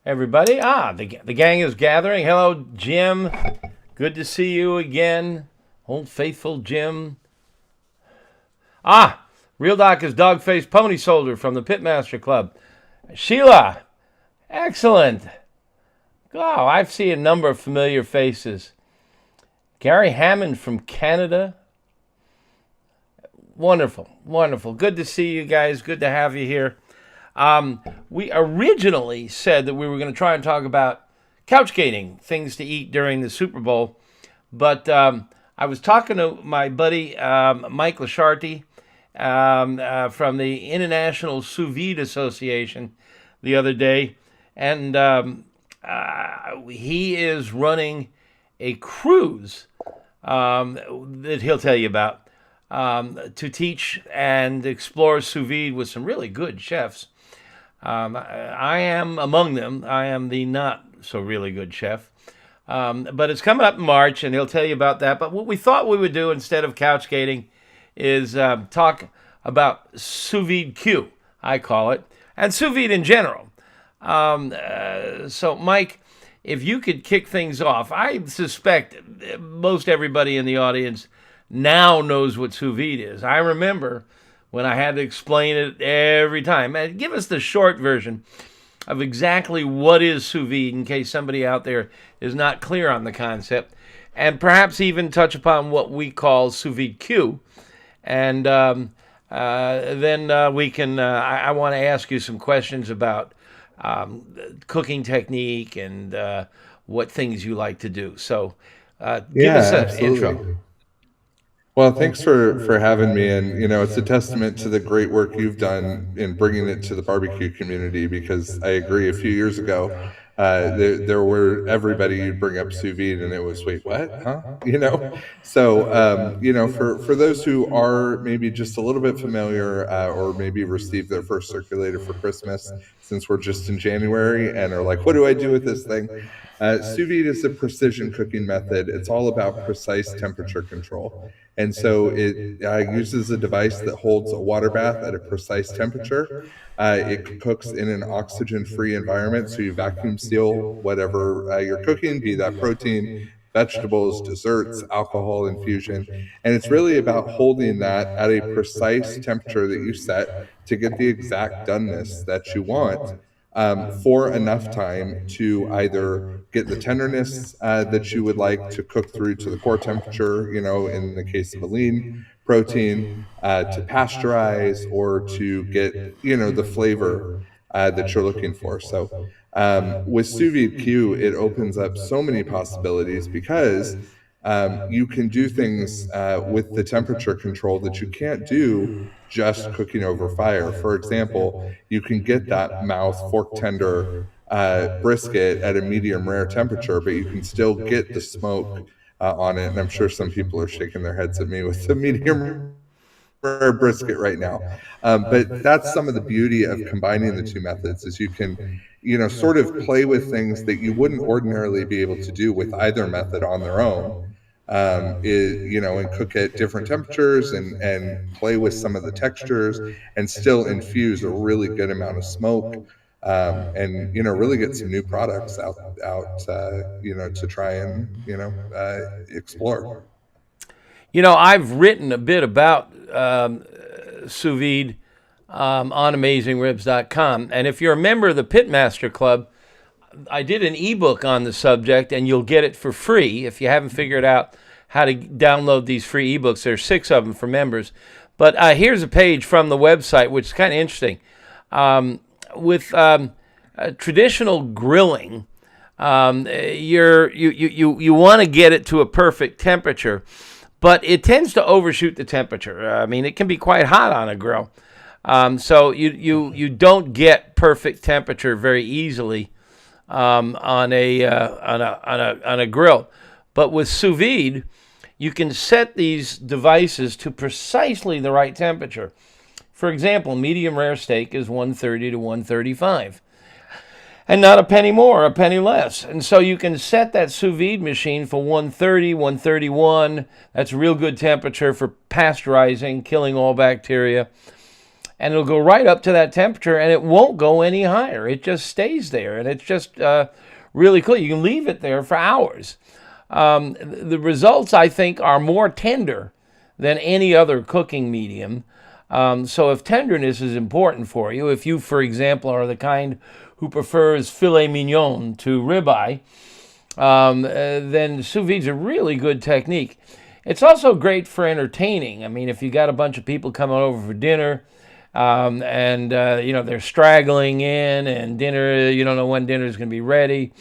everybody. The gang is gathering. Hello, Jim. Good to see you again. Old faithful Jim. Real Doc is Dog-Faced Pony Soldier from the Pitmaster Club. Sheila. Excellent. Oh, I've seen a number of familiar faces. Gary Hammond from Canada. Wonderful, wonderful. Good to see you guys. Good to have you here. We originally said that we were going to try and talk about couch gating, things to eat during the Super Bowl. But I was talking to my buddy Mike La Charite from the International Sous Vide Association the other day. And he is running a cruise that he'll tell you about. To teach and explore sous vide with some really good chefs. I am among them. I am the not so really good chef. But it's coming up in March, and he'll tell you about that. But what we thought we would do instead of couch gating is talk about Sous Vide Que, I call it, and sous vide in general. So, Mike, if you could kick things off, I suspect most everybody in the audience now knows what sous vide is. I remember when I had to explain it every time. Give us the short version of exactly what is sous vide in case somebody out there is not clear on the concept, and perhaps even touch upon what we call Sous Vide Que. And then we can, I want to ask you some questions about cooking technique and what things you like to do. So give us an intro. Well, thanks for having me. And, it's a testament to the great work you've done in bringing it to the barbecue community, because I agree, a few years ago, there were everybody you'd bring up sous vide and it was, wait, what? Huh? So, for those who are maybe just a little bit familiar or maybe received their first circulator for Christmas, since we're just in January and are like, what do I do with this thing? Sous vide is a precision cooking method. It's all about precise temperature control. And so it uses a device that holds a water bath at a precise temperature. It cooks in an oxygen-free environment, so you vacuum seal whatever you're cooking, be that protein, vegetables, desserts, alcohol infusion. And it's really about holding that at a precise temperature that you set to get the exact doneness that you want. For enough time to either get the tenderness that you would like to cook through to the core temperature, in the case of a lean protein, to pasteurize, or to get, the flavor that you're looking for. So with Sous Vide Que, it opens up so many possibilities because you can do things with the temperature control that you can't do just cooking over fire. For example, you can get that mouth fork tender brisket at a medium rare temperature, but you can still get the smoke on it. And I'm sure some people are shaking their heads at me with the medium rare brisket right now. But that's some of the beauty of combining the two methods, is you can, sort of play with things that you wouldn't ordinarily be able to do with either method on their own. And cook at different temperatures and play with some of the textures and still infuse a really good amount of smoke, and, really get some new products out, to try and, explore. I've written a bit about sous vide on AmazingRibs.com. And if you're a member of the Pitmaster Club, I did an ebook on the subject, and you'll get it for free if you haven't figured out how to download these free ebooks. There's 6 of them for members. But here's a page from the website, which is kind of interesting. With traditional grilling, you want to get it to a perfect temperature, but it tends to overshoot the temperature. I mean, it can be quite hot on a grill, so you don't get perfect temperature very easily on a grill. But with sous vide, you can set these devices to precisely the right temperature. For example, medium rare steak is 130 to 135, and not a penny more, a penny less. And so you can set that sous vide machine for 130, 131. That's real good temperature for pasteurizing, killing all bacteria. and it'll go right up to that temperature, and it won't go any higher. It just stays there, and it's just really cool. You can leave it there for hours. The results, I think, are more tender than any other cooking medium. So if tenderness is important for you, if you, for example, are the kind who prefers filet mignon to ribeye, then sous vide's a really good technique. It's also great for entertaining. I mean, if you got a bunch of people coming over for dinner, and they're straggling in, and dinner, you don't know when dinner is going to be ready.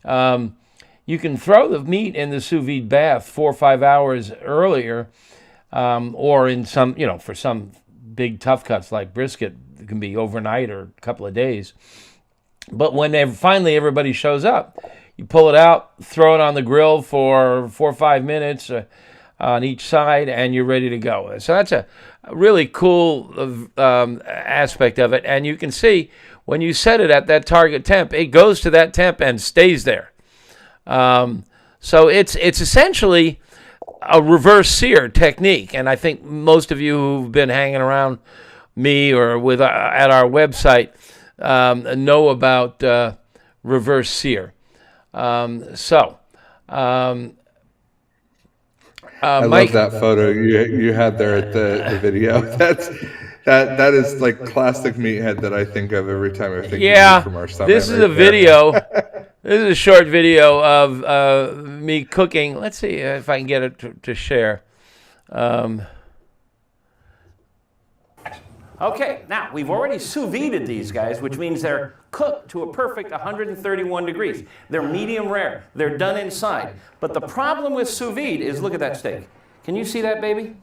You can throw the meat in the sous vide bath 4 or 5 hours earlier, or in some, for some big tough cuts like brisket, it can be overnight or a couple of days. But when finally everybody shows up, you pull it out, throw it on the grill for 4 or 5 minutes on each side, and you're ready to go. So that's a really cool aspect of it. And you can see when you set it at that target temp, it goes to that temp and stays there. So it's essentially a reverse sear technique. And I think most of you who've been hanging around me or with at our website know about reverse sear. I Mike, love that photo you had there at the video. That is like classic Meathead that I think of every time I think of you from our summit. This is a video. This is a short video of me cooking. Let's see if I can get it to share. Okay, now we've already sous vided these guys, which means they're cooked to a perfect 131 degrees. They're medium rare. They're done inside. But the problem with sous vide is, look at that steak. Can you see that, baby?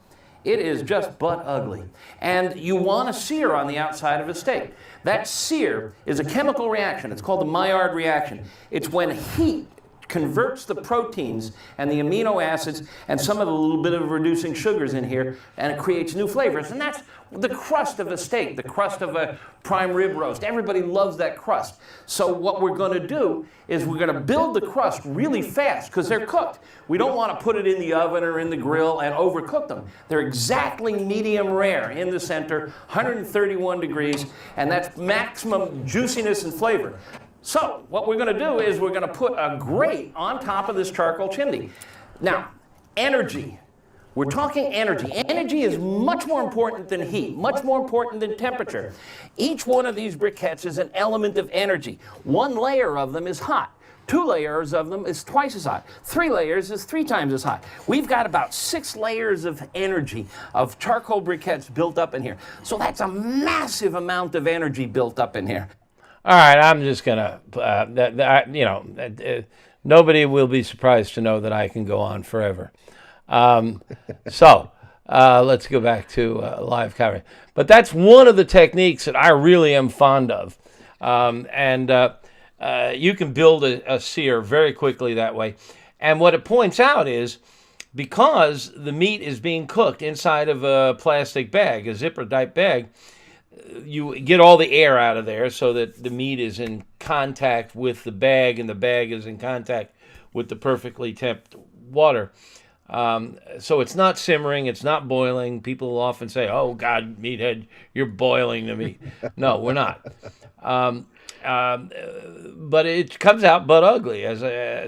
It is just butt ugly. And you want a sear on the outside of a steak. That sear is a chemical reaction. It's called the Maillard reaction. It's when heat converts the proteins and the amino acids and some of the little bit of reducing sugars in here, and it creates new flavors. And that's the crust of a steak, the crust of a prime rib roast. Everybody loves that crust. So what we're going to do is we're going to build the crust really fast because they're cooked. We don't want to put it in the oven or in the grill and overcook them. They're exactly medium rare in the center, 131 degrees, and that's maximum juiciness and flavor. So what we're going to do is we're going to put a grate on top of this charcoal chimney. Now, energy. We're talking energy. Energy is much more important than heat, much more important than temperature. Each one of these briquettes is an element of energy. 1 layer of them is hot. 2 layers of them is twice as hot. 3 layers is 3 times as hot. We've got about 6 layers of energy of charcoal briquettes built up in here. So that's a massive amount of energy built up in here. All right, I'm just gonna, nobody will be surprised to know that I can go on forever. Let's go back to live coverage. But that's one of the techniques that I really am fond of, you can build a sear very quickly that way. And what it points out is, because the meat is being cooked inside of a plastic bag, a zipper-type bag, you get all the air out of there so that the meat is in contact with the bag and the bag is in contact with the perfectly tempered water. So it's not simmering, it's not boiling. People will often say, oh, God, Meathead, you're boiling the meat. No, we're not. But it comes out butt ugly,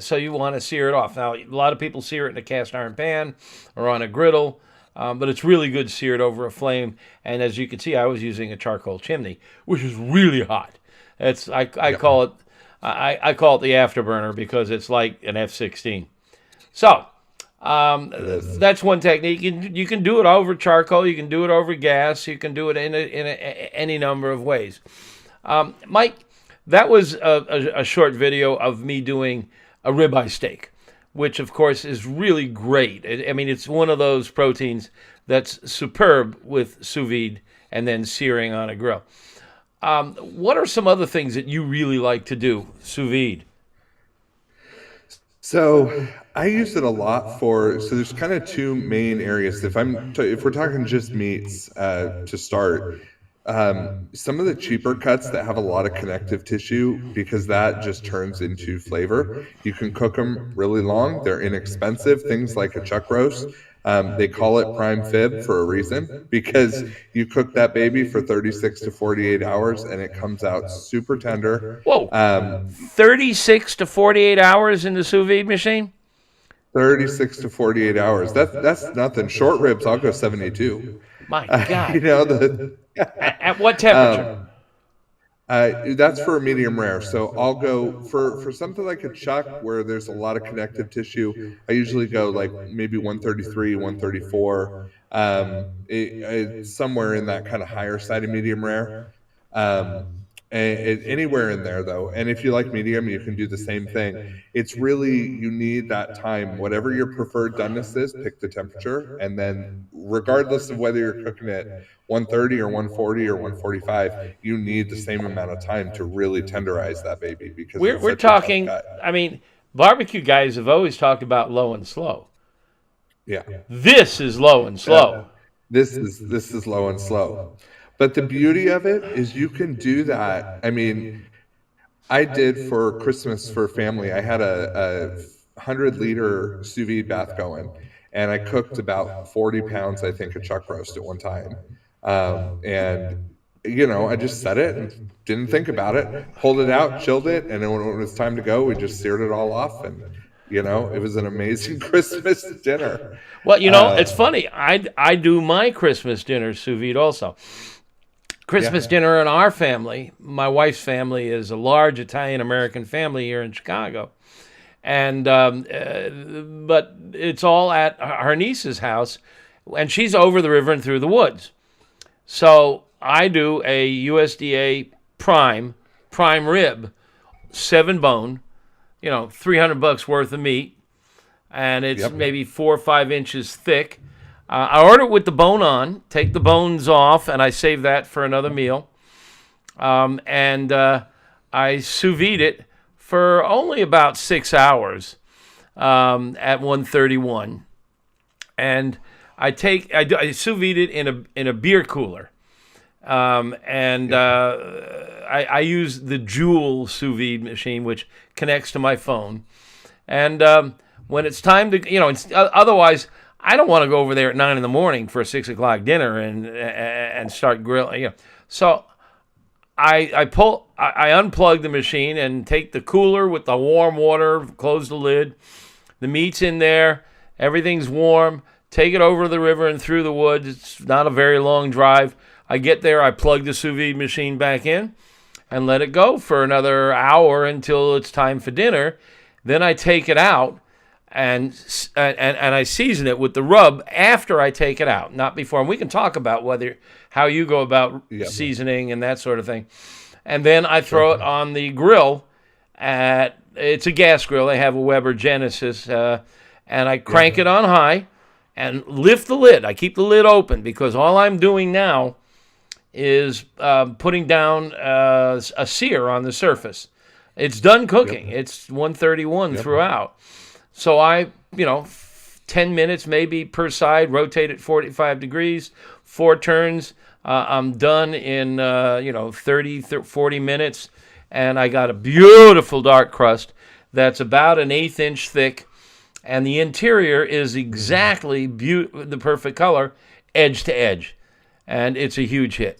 so you want to sear it off. Now, a lot of people sear it in a cast iron pan or on a griddle. But it's really good seared over a flame. And as you can see, I was using a charcoal chimney, which is really hot. I call it the afterburner because it's like an F-16. So that's one technique. You can do it over charcoal. You can do it over gas. You can do it in any number of ways. Mike, that was a short video of me doing a ribeye steak, which of course is really great. I mean, it's one of those proteins that's superb with sous vide and then searing on a grill. What are some other things that you really like to do sous vide? So I use it a lot so there's kind of 2 main areas. If we're talking just meats to start, some of the cheaper cuts that have a lot of connective tissue, because that just turns into flavor. You can cook them really long. They're inexpensive. Things like a chuck roast. They call it prime fib for a reason, because you cook that baby for 36 to 48 hours and it comes out super tender. Whoa, 36 to 48 hours in the sous vide machine? 36 to 48 hours. That's nothing. Short ribs, I'll go 72. My God. You know, At what temperature? that's for a medium rare. So I'll go for something like a chuck where there's a lot of connective tissue. I usually go like maybe 133, 134, somewhere in that kind of higher side of medium rare. And anywhere in there though. And if you like medium, you can do the same thing. It's really, you need that time, whatever your preferred doneness is, pick the temperature. And then regardless of whether you're cooking at 130 or 140 or 145, you need the same amount of time to really tenderize that baby, because We're talking, I mean, barbecue guys have always talked about low and slow. Yeah. This is low and slow. This is low and slow. But the beauty of it is you can do that. I mean, I did for Christmas for family, I had a 100-liter sous vide bath going, and I cooked about 40 pounds, I think, of chuck roast at one time. And, you know, I just set it and didn't think about it, pulled it out, chilled it, and then when it was time to go, we just seared it all off. And, you know, it was an amazing Christmas dinner. Well, you know, it's funny. I do my Christmas dinner sous vide also. Christmas dinner in our family, my wife's family is a large Italian-American family here in Chicago. And but it's all at her niece's house, and she's over the river and through the woods. So I do a USDA prime rib, 7-bone, you know, $300 worth of meat, and it's maybe 4 or 5 inches thick. I order it with the bone on, take the bones off, and I save that for another meal. And I sous vide it for only about 6 hours at 131. And I sous vide it in a beer cooler. I use the Joule sous vide machine, which connects to my phone. And when it's time to, you know, otherwise I don't want to go over there at 9 a.m. for a 6 o'clock dinner and start grilling. You know. So I unplug the machine and take the cooler with the warm water, close the lid. The meat's in there, everything's warm. Take it over the river and through the woods. It's not a very long drive. I get there, I plug the sous vide machine back in and let it go for another hour until it's time for dinner. Then I take it out and I season it with the rub after I take it out, not before. And we can talk about how you go about seasoning and that sort of thing. And then I throw it on the grill. It's a gas grill. They have a Weber Genesis, and I crank it on high and lift the lid. I keep the lid open because all I'm doing now is putting down a sear on the surface. It's done cooking. It's 131 throughout. So I, 10 minutes maybe per side, rotate it 45 degrees, 4 turns. I'm done in, 30, 40 minutes. And I got a beautiful dark crust that's about an 1/8 inch thick. And the interior is exactly the perfect color, edge to edge. And it's a huge hit.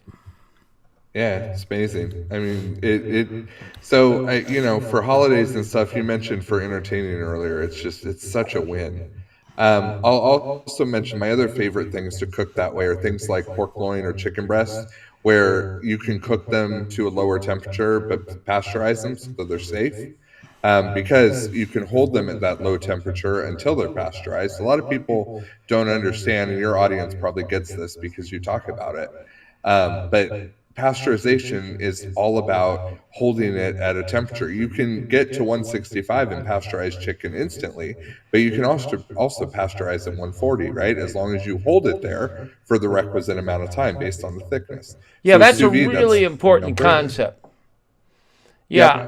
Yeah, it's amazing. I mean, So, for holidays and stuff, you mentioned for entertaining earlier, it's such a win. I'll also mention my other favorite things to cook that way are things like pork loin or chicken breast, where you can cook them to a lower temperature, but pasteurize them so they're safe. Because you can hold them at that low temperature until they're pasteurized. A lot of people don't understand, and your audience probably gets this because you talk about it. But pasteurization is all about holding it at a temperature. You can get to 165 and pasteurize chicken instantly, but you can also pasteurize at 140, right? As long as you hold it there for the requisite amount of time based on the thickness. Yeah, so that's a really important concept. Yeah.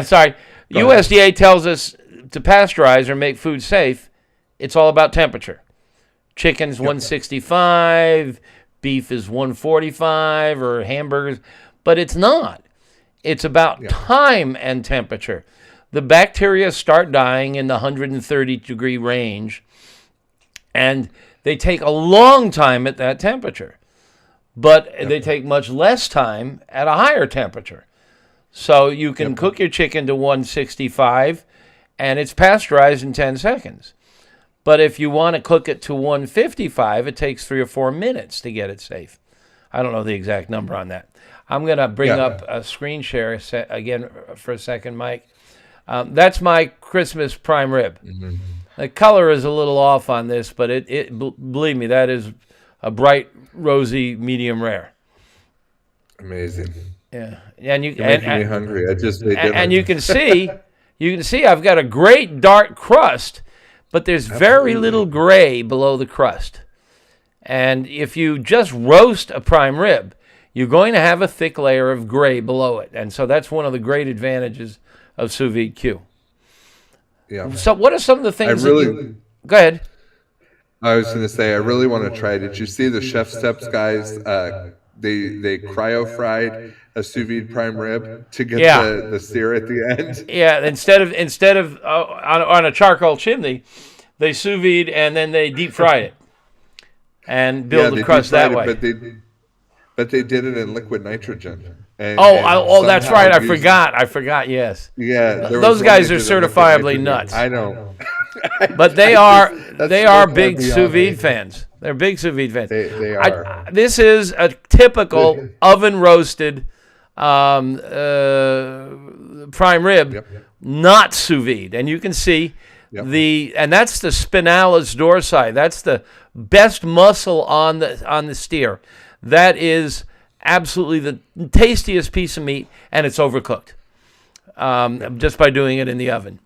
Sorry. USDA tells us to pasteurize or make food safe, it's all about temperature. Chicken's 165, beef is 145, or hamburgers, but it's not. It's about time and temperature. the bacteria start dying in the 130 degree range, and they take a long time at that temperature, but they take much less time at a higher temperature. So you can cook your chicken to 165, and it's pasteurized in 10 seconds. But if you want to cook it to 155, it takes 3 or 4 minutes to get it safe. I don't know the exact number on that. I'm going to bring up a screen share again for a second, Mike. That's my Christmas prime rib. Mm-hmm. The color is a little off on this, but believe me, that is a bright, rosy, medium rare. Amazing. Yeah, and you're making me hungry. I just ate dinner. And you can see I've got a great dark crust, but there's very little gray below the crust. And if you just roast a prime rib, you're going to have a thick layer of gray below it. And so that's one of the great advantages of Sous Vide Que. Yeah. So what are some of the things go ahead. I was going to say, I really want to try. Did you see the Chef Steps guys? They cryo fried a sous vide prime rib to get the sear at the end. Yeah, instead of on a charcoal chimney, they sous vide and then they deep fry it and build the crust that way. But they did it in liquid nitrogen. And that's right. I forgot. Yes. Yeah. Those guys are certifiably nuts. I know. But they are big sous vide fans. They're big sous vide fans. They are. This is a typical oven roasted prime rib, not sous vide, and you can see and that's the spinalis dorsi. That's the best muscle on the steer. That is absolutely the tastiest piece of meat, and it's overcooked just by doing it in the oven.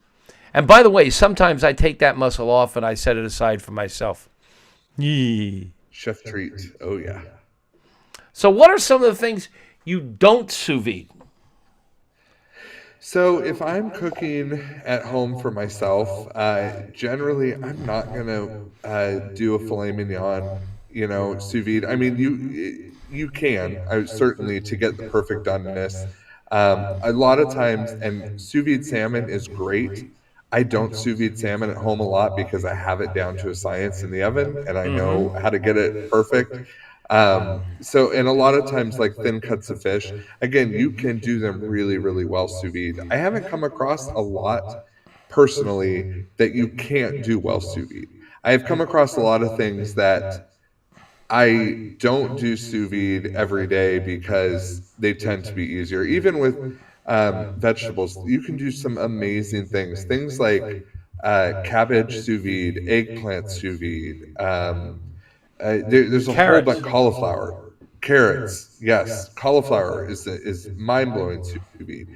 And by the way, sometimes I take that muscle off and I set it aside for myself. Yee. Chef treat. Oh, yeah. So what are some of the things you don't sous vide? So if I'm cooking at home for myself, generally I'm not going to do a filet mignon, sous vide. I mean, you can, certainly, to get the perfect doneness. A lot of times, and sous vide salmon is great. I don't sous vide salmon at home a lot because I have it down to a science in the oven and I know how to get it perfect. And a lot of times, like thin cuts of fish, again, you can do them really, really well sous vide. I haven't come across a lot personally that you can't do well sous vide. I have come across a lot of things that I don't do sous vide every day because they tend to be easier. Even with vegetables, you can do some amazing things. Things like cabbage sous vide, eggplant sous vide. There's a whole bunch. Cauliflower, carrots. Yes, cauliflower is mind-blowing sous vide.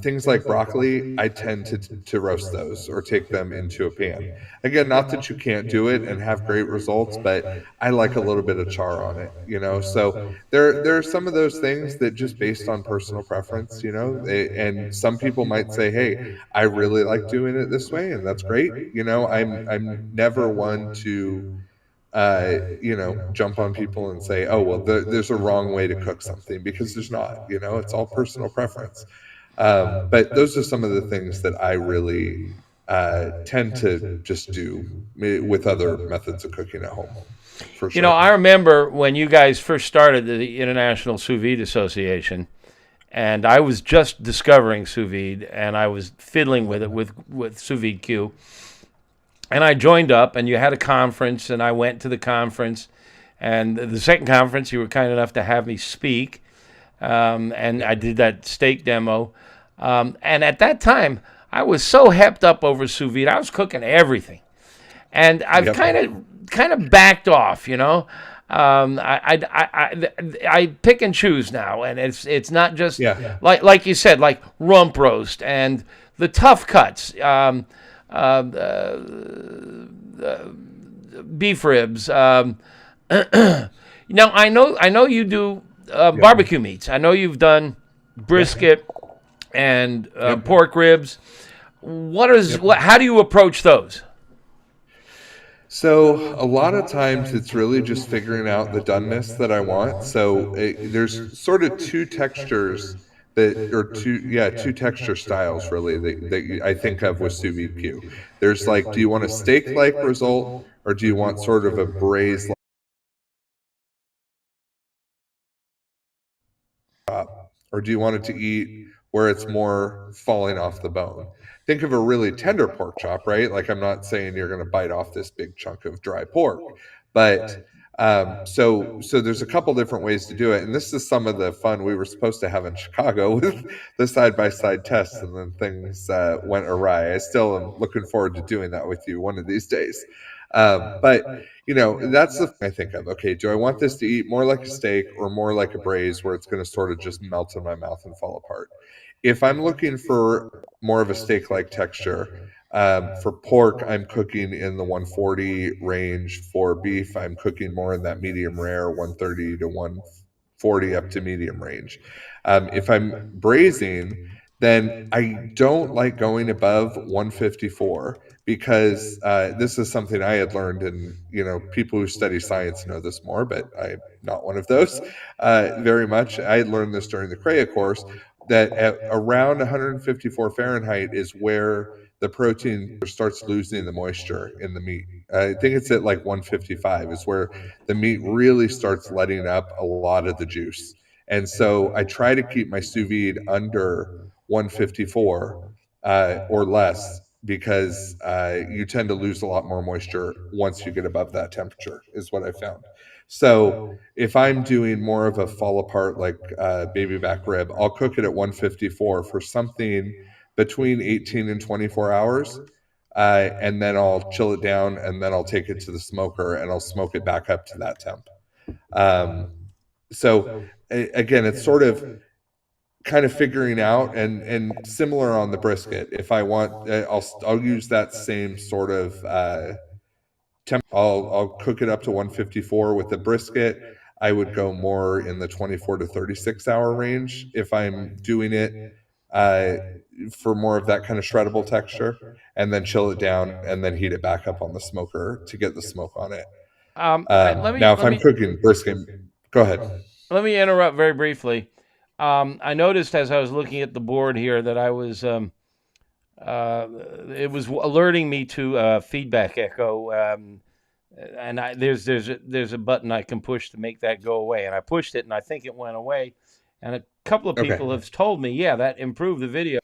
Things like broccoli, I tend to roast those or take them into a pan. Again, not that you can't do it and have great results, but I like a little bit of char on it, So there are some of those things that just based on personal preference, and some people might say, hey, I really like doing it this way, and that's great. I'm never one to jump on people and say, oh, well, there's a wrong way to cook something, because there's not, it's all personal preference. But those are some of the things that I really tend to just do with other methods of cooking at home. For sure. I remember when you guys first started the International Sous Vide Association, and I was just discovering sous vide, and I was fiddling with it with Sous Vide Que. And I joined up, and you had a conference, and I went to the conference. And the second conference, you were kind enough to have me speak, and I did that steak demo. And at that time, I was so hepped up over sous vide. I was cooking everything, and I've kind of backed off. I pick and choose now, and it's not just like you said, like rump roast and the tough cuts. Beef ribs. Now I know you do barbecue meats. I know you've done brisket and pork ribs. How do you approach those? So a lot of times it's really just figuring out the doneness that I want. So there's sort of two textures two texture styles really that I think of with sous vide Q. There's like, do you want a steak like result, or do you want sort of a braised, or do you want it to eat where it's more falling off the bone? Think of a really tender pork chop, right? Like, I'm not saying you're going to bite off this big chunk of dry pork, but so there's a couple different ways to do it, and this is some of the fun we were supposed to have in Chicago with the side by side tests, and then things went awry. I still am looking forward to doing that with you one of these days. But that's the thing I think of. Okay, do I want this to eat more like a steak or more like a braise where it's going to sort of just melt in my mouth and fall apart? If I'm looking for more of a steak like texture, for pork, I'm cooking in the 140 range. For beef, I'm cooking more in that medium rare 130 to 140 up to medium range. If I'm braising, then I don't like going above 154 because this is something I had learned, and people who study science know this more, but I'm not one of those very much. I had learned this during the CREA course, that at around 154 Fahrenheit is where the protein starts losing the moisture in the meat. I think it's at like 155 is where the meat really starts letting up a lot of the juice. And so I try to keep my sous vide under 154 or less, because you tend to lose a lot more moisture once you get above that temperature, is what I found. So if I'm doing more of a fall apart like baby back rib, I'll cook it at 154 for something between 18 and 24 hours. And then I'll chill it down, and then I'll take it to the smoker and I'll smoke it back up to that temp. So again, it's sort of kind of figuring out, and similar on the brisket. If I want, I'll use that same sort of temp. I'll cook it up to 154 with the brisket. I would go more in the 24 to 36 hour range if I'm doing it for more of that kind of shreddable texture, and then chill it down and then heat it back up on the smoker to get the smoke on it. Now, if I'm cooking brisket, go ahead. Let me interrupt very briefly. I noticed as I was looking at the board here that I was it was alerting me to feedback echo, and there's a button I can push to make that go away, and I pushed it, and I think it went away. And a couple of people have told me, yeah, that improved the video,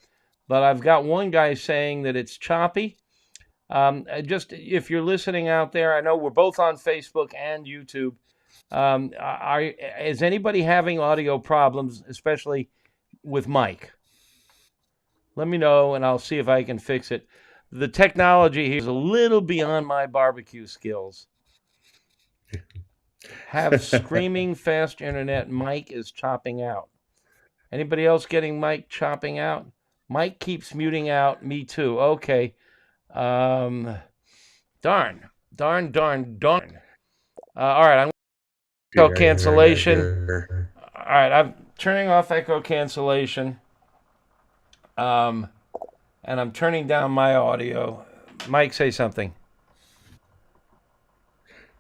but I've got one guy saying that it's choppy. Just if you're listening out there, I know we're both on Facebook and YouTube. Is anybody having audio problems, especially with Mike? Let me know, and I'll see if I can fix it. The technology here is a little beyond my barbecue skills. Have screaming fast internet. Mike is chopping out. Anybody else getting Mike chopping out? Mike keeps muting out. Me too. Okay. Darn. All right. I'm echo cancellation. All right. I'm turning off echo cancellation. And I'm turning down my audio. Mike, say something.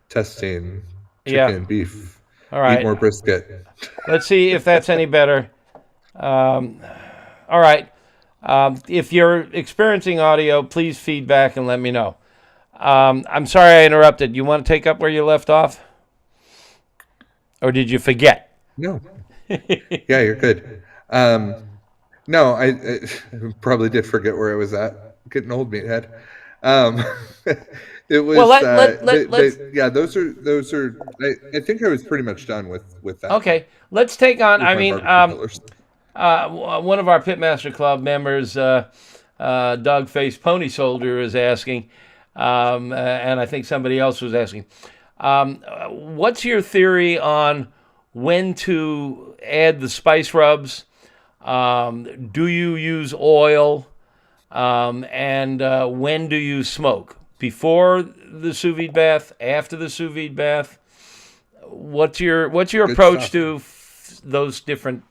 Testing. Chicken, beef. All right. Eat more brisket. Let's see if that's any better. All right. If you're experiencing audio, please feedback and let me know. I'm sorry I interrupted. You want to take up where you left off? Or did you forget? No. Yeah, you're good. No, I probably did forget where I was at. Getting old, meathead. It was. Well, yeah, those are. I think I was pretty much done with that. Okay, let's take on. I mean, one of our Pitmaster Club members, Dog-Faced Pony Soldier, is asking, and I think somebody else was asking, what's your theory on when to add the spice rubs? Do you use oil? And when do you smoke? Before the sous vide bath? After the sous vide bath? What's your approach to those different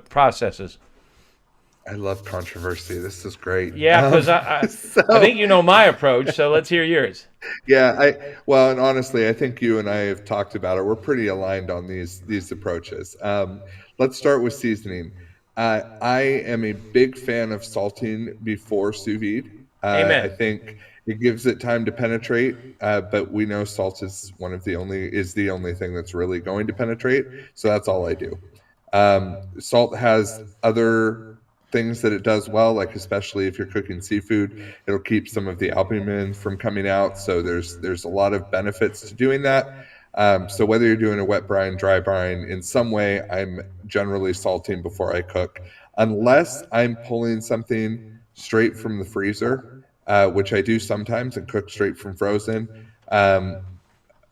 processes? I love controversy. This is great. Yeah, because I think you know my approach, so let's hear yours. Yeah, and honestly, I think you and I have talked about it. We're pretty aligned on these approaches. Let's start with seasoning. I am a big fan of salting before sous vide. I Amen. think it gives it time to penetrate, but we know salt is the only thing that's really going to penetrate. So that's all I do. Salt has other things that it does well, like especially if you're cooking seafood, it'll keep some of the albumin from coming out. So there's a lot of benefits to doing that. So whether you're doing a wet brine, dry brine, in some way, I'm generally salting before I cook, unless I'm pulling something straight from the freezer, which I do sometimes and cook straight from frozen.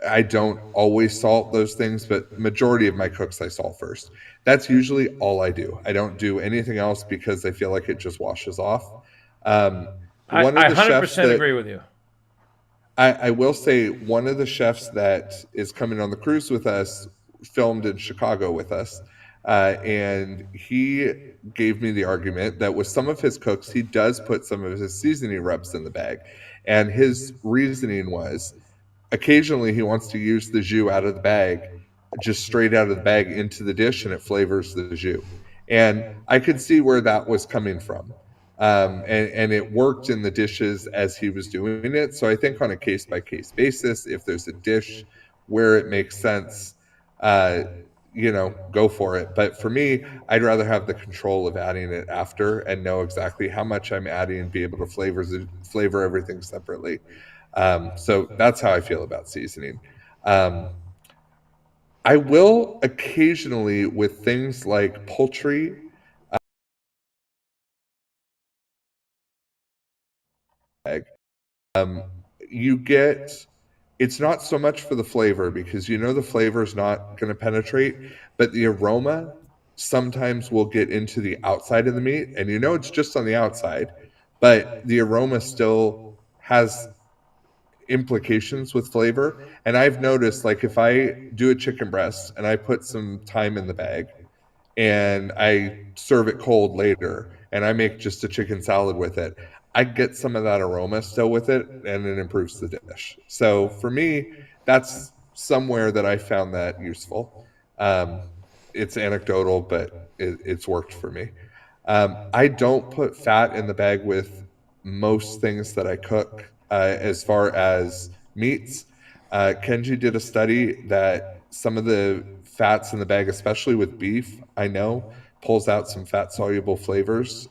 I don't always salt those things, but majority of my cooks I salt first. That's usually all I do. I don't do anything else because I feel like it just washes off. One I of the chefs 100% that agree with you. I will say one of the chefs that is coming on the cruise with us filmed in Chicago with us. And he gave me the argument that with some of his cooks, he does put some of his seasoning rubs in the bag. And his reasoning was occasionally he wants to use the jus out of the bag, just straight out of the bag into the dish, and it flavors the jus. And I could see where that was coming from. And it worked in the dishes as he was doing it. So I think on a case by case basis, if there's a dish where it makes sense, go for it. But for me, I'd rather have the control of adding it after and know exactly how much I'm adding and be able to flavor everything separately. So that's how I feel about seasoning. I will occasionally with things like poultry. You get, it's not so much for the flavor because the flavor is not going to penetrate, but the aroma sometimes will get into the outside of the meat, and it's just on the outside, but the aroma still has implications with flavor. And I've noticed, like, if I do a chicken breast and I put some thyme in the bag and I serve it cold later and I make just a chicken salad with it, I get some of that aroma still with it, and it improves the dish. So for me, that's somewhere that I found that useful. It's anecdotal, but it's worked for me. I don't put fat in the bag with most things that I cook. As far as meats, Kenji did a study that some of the fats in the bag, especially with beef, I know pulls out some fat soluble flavors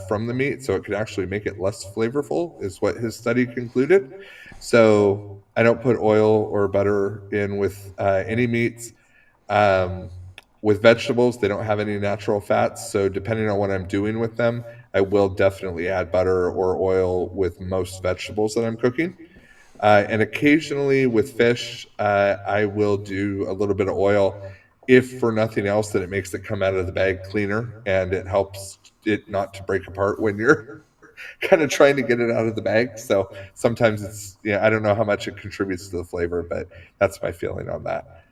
from the meat, so it could actually make it less flavorful, is what his study concluded. So I don't put oil or butter in with any meats. With vegetables, they don't have any natural fats, so depending on what I'm doing with them, I will definitely add butter or oil with most vegetables that I'm cooking. And occasionally with fish, I will do a little bit of oil, if for nothing else, that it makes it come out of the bag cleaner, and it helps it not to break apart when you're kind of trying to get it out of the bag. So sometimes it's, I don't know how much it contributes to the flavor, but that's my feeling on that.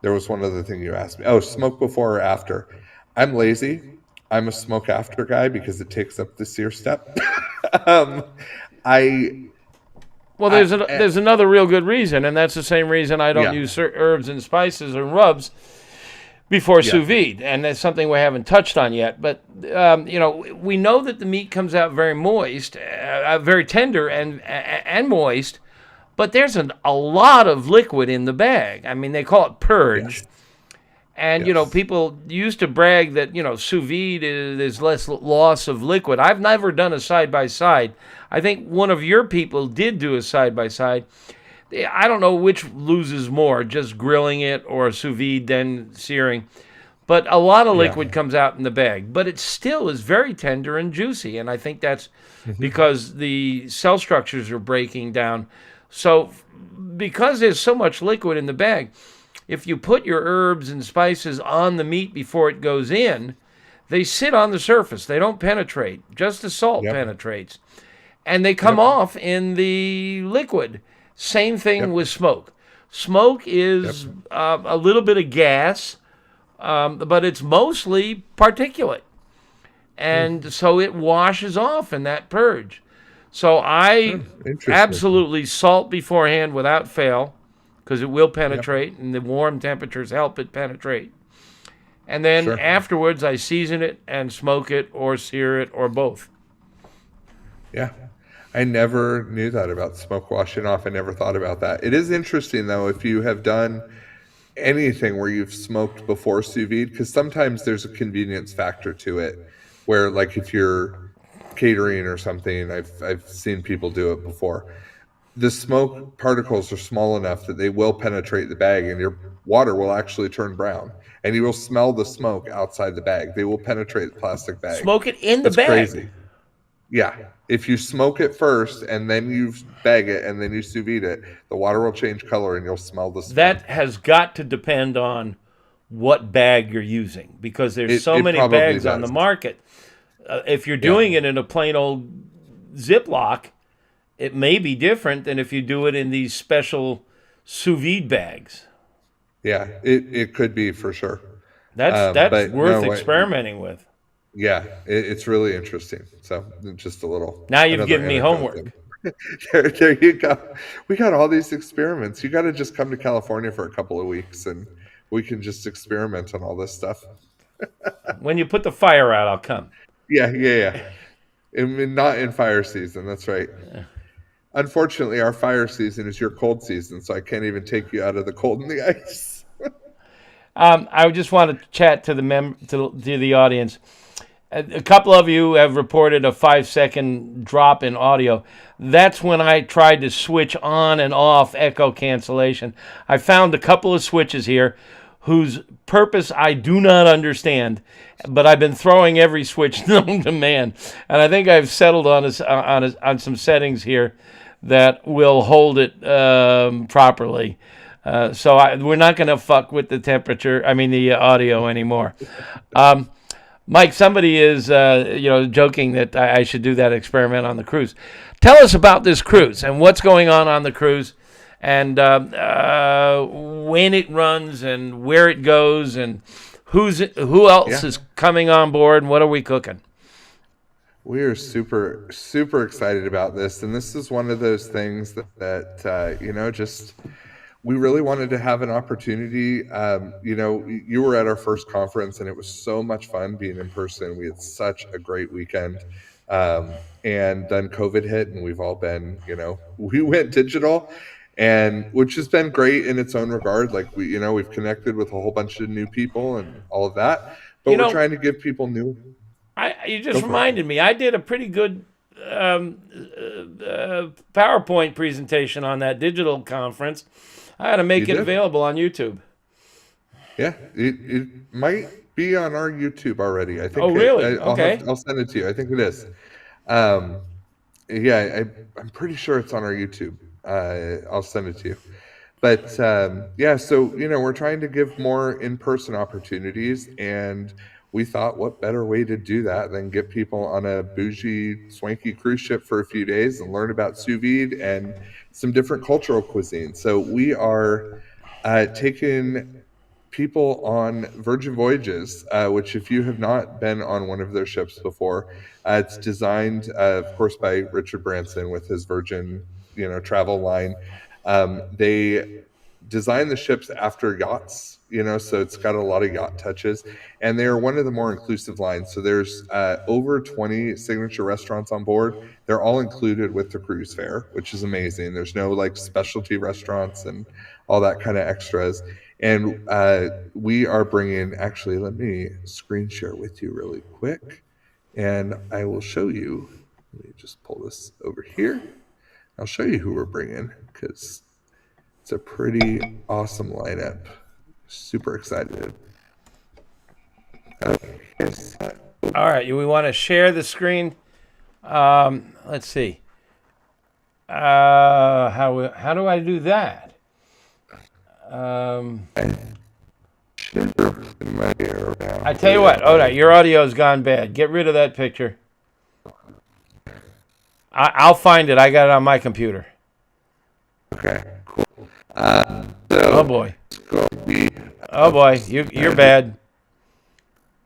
There was one other thing you asked me. Oh, smoke before or after. I'm lazy. I'm a smoke after guy because it takes up the sear step. There's another real good reason, and that's the same reason I don't use herbs and spices and rubs before sous vide, and that's something we haven't touched on yet. But we know that the meat comes out very moist, very tender and moist, but there's a lot of liquid in the bag. I mean, they call it purge. Yes. And, people used to brag that, sous vide is less loss of liquid. I've never done a side-by-side. I think one of your people did do a side-by-side. I don't know which loses more, just grilling it or sous vide then searing. But a lot of liquid comes out in the bag. But it still is very tender and juicy. And I think that's because the cell structures are breaking down. So because there's so much liquid in the bag, if you put your herbs and spices on the meat before it goes in, they sit on the surface. They don't penetrate. Just the salt penetrates. And they come off in the liquid. Same thing with smoke. Smoke is a little bit of gas, but it's mostly particulate. And so it washes off in that purge. So I absolutely salt beforehand without fail, because it will penetrate, and the warm temperatures help it penetrate. And then Sure. afterwards, I season it and smoke it or sear it or both. Yeah. I never knew that about smoke washing off. I never thought about that. It is interesting, though, if you have done anything where you've smoked before sous vide, because sometimes there's a convenience factor to it where, like, if you're catering or something, I've seen people do it before. The smoke particles are small enough that they will penetrate the bag and your water will actually turn brown and you will smell the smoke outside the bag. They will penetrate the plastic bag. Smoke it in the It's bag. crazy. Yeah. If you smoke it first and then you bag it and then you sous vide it, the water will change color and you'll smell the smoke. That has got to depend on what bag you're using, because there's so It many probably bags on the does. market. If you're doing it in a plain old Ziploc, it may be different than if you do it in these special sous vide bags. Yeah, it could be for sure. That's but worth no, experimenting with. Yeah, it's really interesting. So just a little. Now you've another given me anecdote homework. there you go. We got all these experiments. You got to just come to California for a couple of weeks and we can just experiment on all this stuff. When you put the fire out, I'll come. Yeah. Not in fire season. That's right. Unfortunately, our fire season is your cold season, so I can't even take you out of the cold and the ice. I just want to chat to the audience. A couple of you have reported a 5-second drop in audio. That's when I tried to switch on and off echo cancellation. I found a couple of switches here whose purpose I do not understand, but I've been throwing every switch known to man, and I think I've settled on some settings here that will hold it properly. So we're not going to fuck with the audio anymore. Mike, somebody is, joking that I should do that experiment on the cruise. Tell us about this cruise and what's going on the cruise, and when it runs and where it goes and who else is coming on board and what are we cooking? We are super, super excited about this, and this is one of those things that we really wanted to have an opportunity. You were at our first conference, and it was so much fun being in person. We had such a great weekend, and then COVID hit, and we've all been, we went digital, and which has been great in its own regard. Like we've connected with a whole bunch of new people and all of that, but we're trying to give people new. You just reminded me. I did a pretty good PowerPoint presentation on that digital conference. I got to make it available on YouTube. Yeah, it might be on our YouTube already. I think. Oh, really? Okay. I'll send it to you. I think it is. I'm pretty sure it's on our YouTube. I'll send it to you. But so we're trying to give more in-person opportunities, and we thought, what better way to do that than get people on a bougie, swanky cruise ship for a few days and learn about sous vide and some different cultural cuisine. So we are taking people on Virgin Voyages, which if you have not been on one of their ships before, it's designed, of course, by Richard Branson with his Virgin, travel line. They design the ships after yachts, so it's got a lot of yacht touches, and they are one of the more inclusive lines. So there's over 20 signature restaurants on board. They're all included with the cruise fare, which is amazing. There's no specialty restaurants and all that kind of extras. And we are bringing, actually, let me screen share with you really quick, and I will show you. Let me just pull this over here. I'll show you who we're bringing, because it's a pretty awesome lineup. Super excited. All right, we want to share the screen. Let's see. How do I do that? I tell you what. All right, your audio's gone bad. Get rid of that picture. I'll find it. I got it on my computer. Okay, cool. Oh boy. Oh boy, you're bad.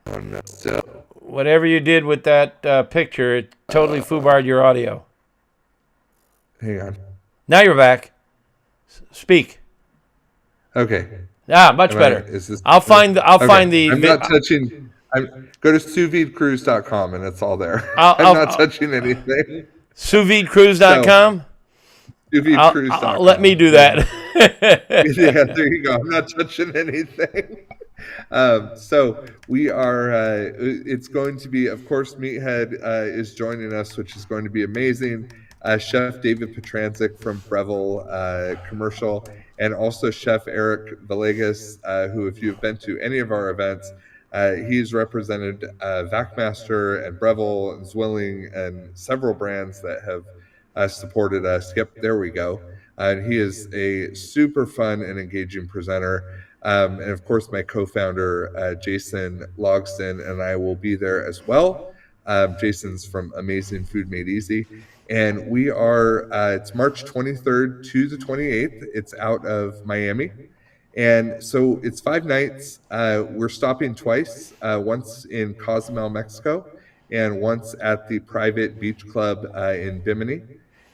Oh no. So whatever you did with that picture, it totally foobarred your audio. Hang on. Now you're back. Speak. Okay. Much better. Is this? I'll find the. I'm not touching. Go to sousvidecruise.com and it's all there. I'm not touching anything. SousVideCruise.com. SousVideCruise.com. Let me do that. Yeah, there you go. I'm not touching anything. So we are. It's going to be, of course, Meathead is joining us, which is going to be amazing. Chef David Petranczyk from Breville Commercial, and also Chef Eric Villegas, who, if you've been to any of our events, he's represented Vacmaster and Breville and Zwilling and several brands that have supported us. Yep, there we go. And he is a super fun and engaging presenter. And of course, my co-founder, Jason Logston, and I will be there as well. Jason's from Amazing Food Made Easy. And we are, it's March 23rd to the 28th. It's out of Miami. And so it's 5 nights. We're stopping twice, once in Cozumel, Mexico, and once at the private beach club in Bimini.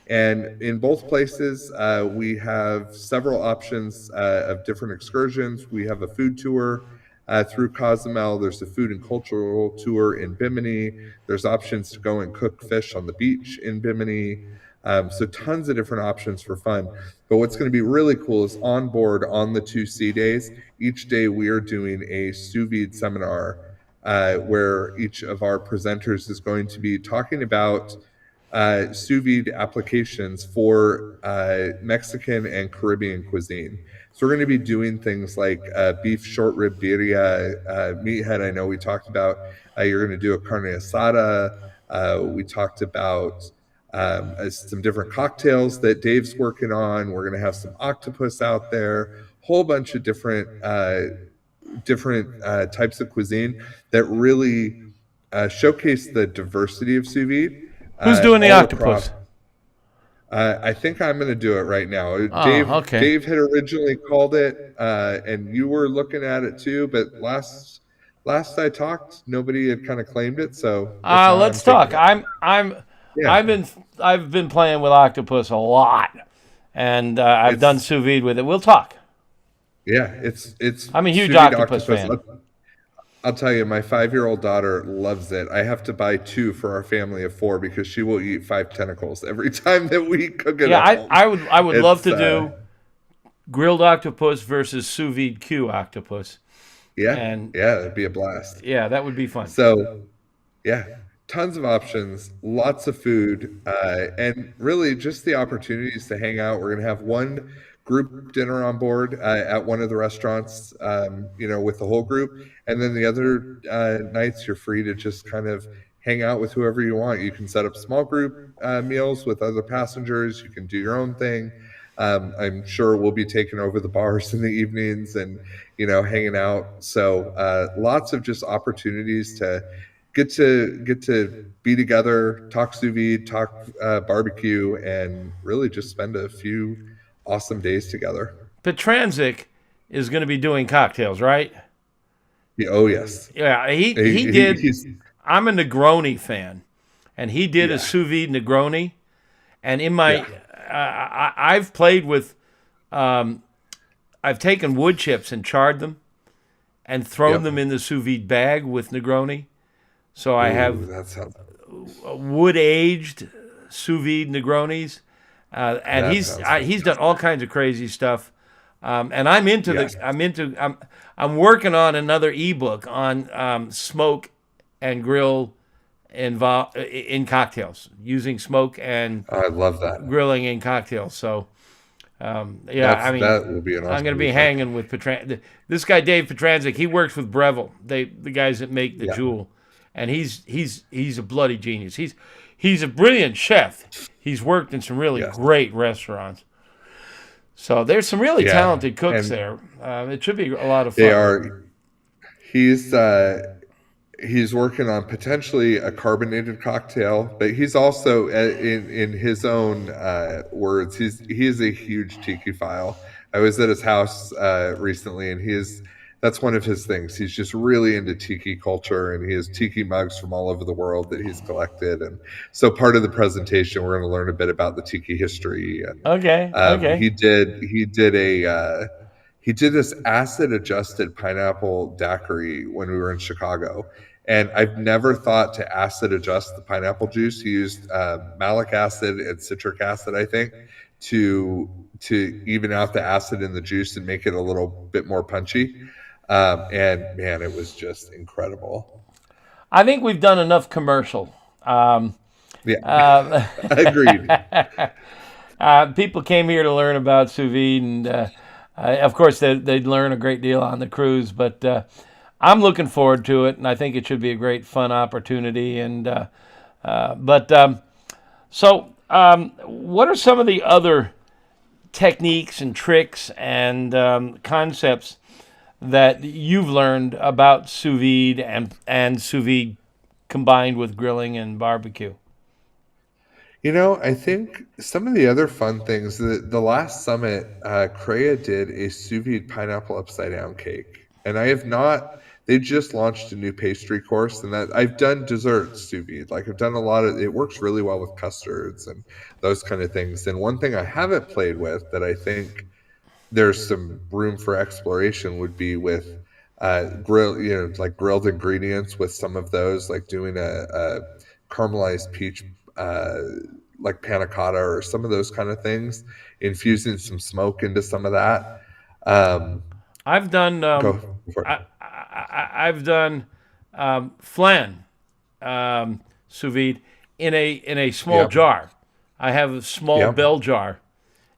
And in both places, we have several options of different excursions. We have a food tour through Cozumel. There's a food and cultural tour in Bimini. There's options to go and cook fish on the beach in Bimini. So tons of different options for fun. But what's going to be really cool is on board on the 2 sea days, each day we are doing a sous vide seminar where each of our presenters is going to be talking about sous vide applications for Mexican and Caribbean cuisine. So we're going to be doing things like beef short rib birria, Meathead. I know we talked about. You're going to do a carne asada. We talked about some different cocktails that Dave's working on. We're going to have some octopus out there. Whole bunch of different types of cuisine that really showcase the diversity of sous vide. Who's doing the octopus? I think I'm going to do it right now. Okay. Dave had originally called it, and you were looking at it too. But last I talked, nobody had kind of claimed it. So let's talk. I've been playing with octopus a lot, and I've done sous vide with it. We'll talk. Yeah, I'm a huge octopus fan. I'll tell you, my 5-year-old daughter loves it. I have to buy 2 for our family of 4 because she will eat 5 tentacles every time that we cook it. Yeah, I would love to do grilled octopus versus sous vide Que octopus. Yeah, it'd be a blast. Yeah, that would be fun. So, yeah, tons of options, lots of food, and really just the opportunities to hang out. We're going to have one group dinner on board at one of the restaurants, with the whole group. And then the other nights, you're free to just kind of hang out with whoever you want. You can set up small group meals with other passengers. You can do your own thing. I'm sure we'll be taking over the bars in the evenings and, hanging out. So lots of just opportunities to get to be together, talk sous vide, talk barbecue, and really just spend a few awesome days together. Petranczyk is going to be doing cocktails, right? Yeah, oh yes. Yeah, he did. I'm a Negroni fan, and he did a sous vide Negroni. And in my, I've played with, I've taken wood chips and charred them, and thrown them in the sous vide bag with Negroni. So I have wood aged sous vide Negronis. And he's done all kinds of crazy stuff, and I'm I'm working on another ebook on smoke and grill in cocktails, using smoke and I love that grilling in cocktails. So that will be an awesome. I'm going to be hanging with this guy Dave Petranczyk. He works with Breville, the guys that make the Jewel, and he's a bloody genius. He's a brilliant chef. He's worked in some really great restaurants. So there's some really talented cooks there. It should be a lot of fun. They are. He's working on potentially a carbonated cocktail, but he's also, in his own words, he is a huge tiki file. I was at his house recently, and that's one of his things. He's just really into tiki culture, and he has tiki mugs from all over the world that he's collected. And so part of the presentation, we're going to learn a bit about the tiki history. And, okay. He did he did this acid-adjusted pineapple daiquiri when we were in Chicago. And I've never thought to acid adjust the pineapple juice. He used malic acid and citric acid, I think, to even out the acid in the juice and make it a little bit more punchy. And man, it was just incredible. I think we've done enough commercial. Yeah, agreed. People came here to learn about sous vide, and of course they'd learn a great deal on the cruise. But I'm looking forward to it, and I think it should be a great, fun opportunity. And so, what are some of the other techniques and tricks and concepts that you've learned about sous vide and sous vide combined with grilling and barbecue? I think some of the other fun things, the last summit, Crea did a sous vide pineapple upside down cake. And I have not, they just launched a new pastry course, and that I've done desserts sous vide. Like I've done a lot of, it works really well with custards and those kind of things. And one thing I haven't played with that I think there's some room for exploration would be with like grilled ingredients with some of those, like doing a caramelized peach like panna cotta or some of those kind of things, infusing some smoke into some of that. I've done I've done flan sous vide in a small jar. I have a small bell jar,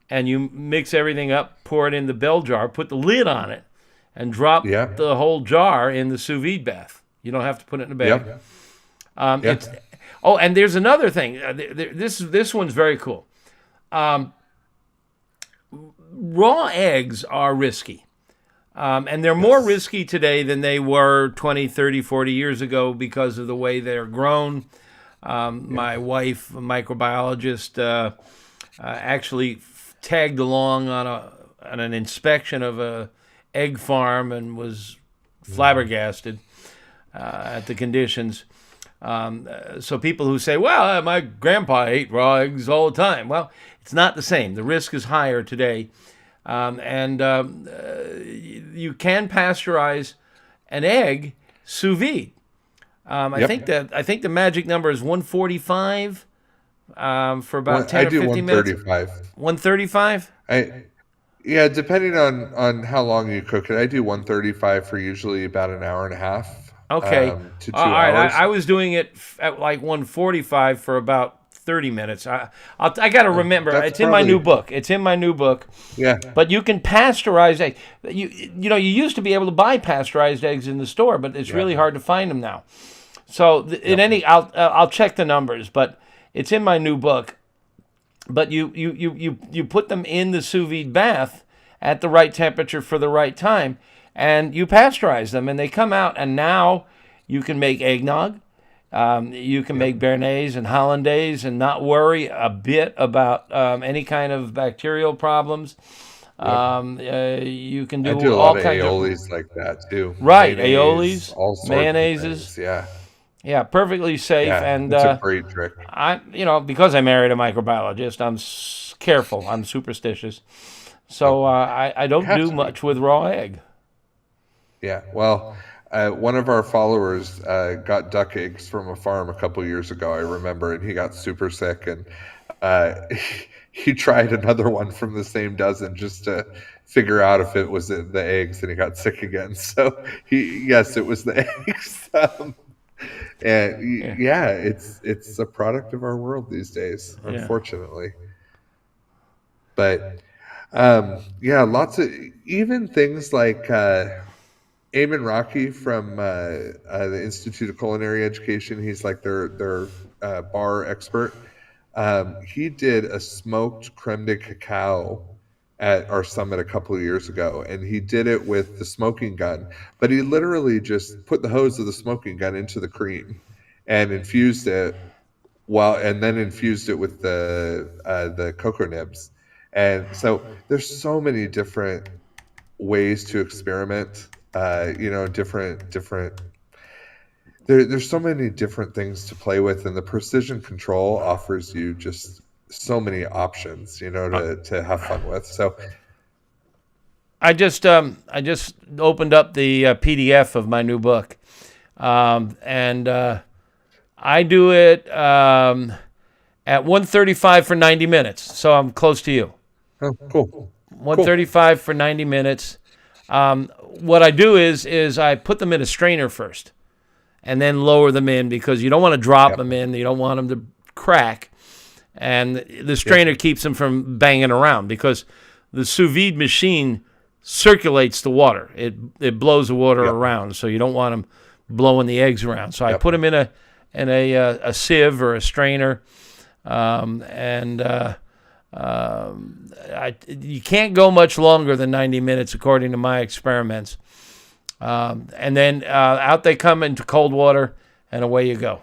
and you mix everything up, pour it in the bell jar, put the lid on it, and drop the whole jar in the sous vide bath. You don't have to put it in a bag. It's and there's another thing. This one's very cool. Raw eggs are risky. And they're more risky today than they were 20, 30, 40 years ago because of the way they're grown. My wife, a microbiologist, actually tagged along on an inspection of a egg farm and was flabbergasted at the conditions. So people who say, well, my grandpa ate raw eggs all the time. Well, it's not the same. The risk is higher today. And you can pasteurize an egg sous vide. I think the magic number is 145 for about 10 or 15 minutes. I do 135. 135? Yeah, depending on how long you cook it. I do 135 for usually about an hour and a half. Okay. To 2 hours. I was doing it at like 145 for about 30 minutes. I got to remember. It's in my new book. It's in my new book. Yeah. But you can pasteurize eggs. You used to be able to buy pasteurized eggs in the store, but it's really hard to find them now. So I'll check the numbers, but it's in my new book. But you put them in the sous vide bath at the right temperature for the right time, and you pasteurize them, and they come out. And now you can make eggnog. You can make Béarnaise and Hollandaise and not worry a bit about any kind of bacterial problems. You can do I do all lot kinds of aiolis like that too. Right, Mayonnaise, aiolis, all sorts mayonnaises. of things. Yeah, perfectly safe. Yeah, And it's a great trick. because I married a microbiologist, I'm careful. I'm superstitious, so I don't do much with raw egg. Yeah, well, one of our followers got duck eggs from a farm a couple years ago, I remember, and he got super sick, and he tried another one from the same dozen just to figure out if it was the eggs, and he got sick again. So it was the eggs. It's a product of our world these days, unfortunately. But lots of even things like Eamon Rocky from the Institute of Culinary Education. He's like their bar expert. He did a smoked creme de cacao at our summit a couple of years ago, and he did it with the smoking gun. But he literally just put the hose of the smoking gun into the cream and infused it, and then infused it with the cocoa nibs. And so there's so many different ways to experiment. There's so many different things to play with, and the precision control offers you just so many options, to have fun with. So I just opened up the PDF of my new book, and I do it at 1:35 for 90 minutes. So I'm close to you. Oh, cool. 1:35 for 90 minutes. What I do is I put them in a strainer first, and then lower them in because you don't want to drop them in. You don't want them to crack, and the strainer keeps them from banging around because the sous vide machine circulates the water. It blows the water around, so you don't want them blowing the eggs around. So I put them in a sieve or a strainer, you can't go much longer than 90 minutes according to my experiments. And then out they come into cold water, and away you go.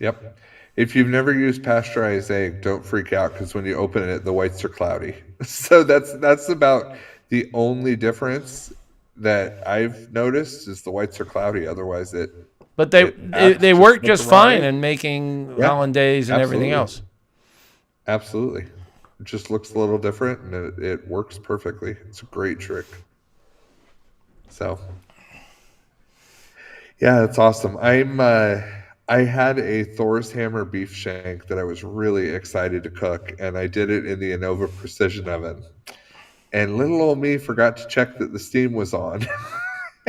Yep. If you've never used pasteurized egg, don't freak out because when you open it, the whites are cloudy. So that's about the only difference that I've noticed is the whites are cloudy. Otherwise, But they work just fine in making hollandaise and everything else. Absolutely. It just looks a little different, and it works perfectly. It's a great trick. So, yeah, that's awesome. I had a Thor's Hammer beef shank that I was really excited to cook, and I did it in the Innova Precision Oven. And little old me forgot to check that the steam was on.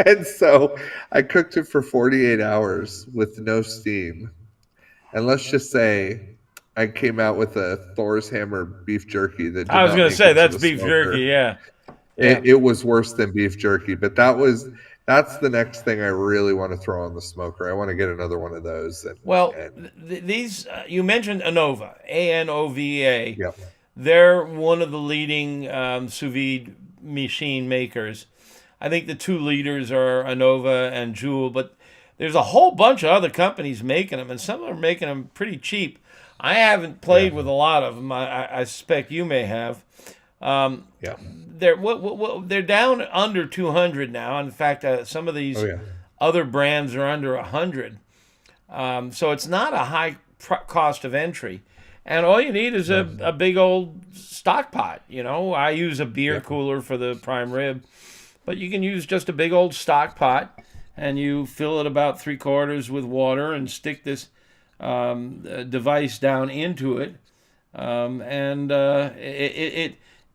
And so I cooked it for 48 hours with no steam. And let's just say I came out with a Thor's Hammer beef jerky that I was going to say, that's beef jerky, yeah. It was worse than beef jerky, but that's the next thing I really want to throw on the smoker. I want to get another one of those. These you mentioned Innova, ANOVA. Yep. They're one of the leading sous vide machine makers. I think the two leaders are Innova and Joule, but there's a whole bunch of other companies making them, and some of them are making them pretty cheap. I haven't played with a lot of them. I suspect you may have. They're down under 200 now. In fact, some of these other brands are under 100. So it's not a high cost of entry. And all you need is a big old stock pot. You know, I use a beer cooler for the prime rib, but you can use just a big old stock pot, and you fill it about 3/4 with water and stick this device down into it,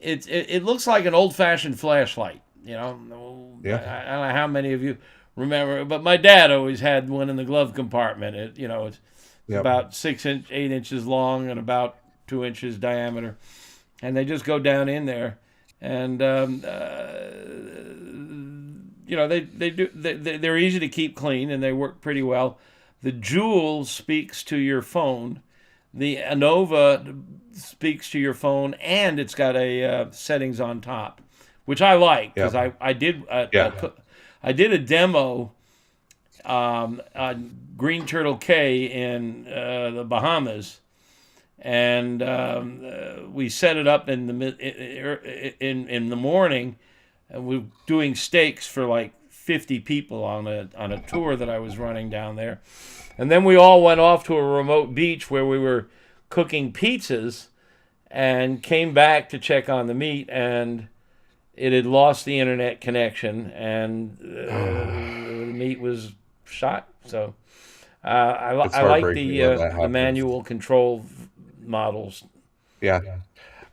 it looks like an old-fashioned flashlight. You know, I don't know how many of you remember, but my dad always had one in the glove compartment. It's about 8 inches long and about 2 inches diameter, and they just go down in there, and they're easy to keep clean and they work pretty well. The Joule speaks to your phone. The Innova speaks to your phone, and it's got a settings on top, which I like because I did a demo on Green Turtle Cay in the Bahamas, and we set it up in the morning, and we were doing steaks for like 50 people on a tour that I was running down there. And then we all went off to a remote beach where we were cooking pizzas and came back to check on the meat, and it had lost the internet connection, and the meat was shot. So I like the manual control models. Yeah.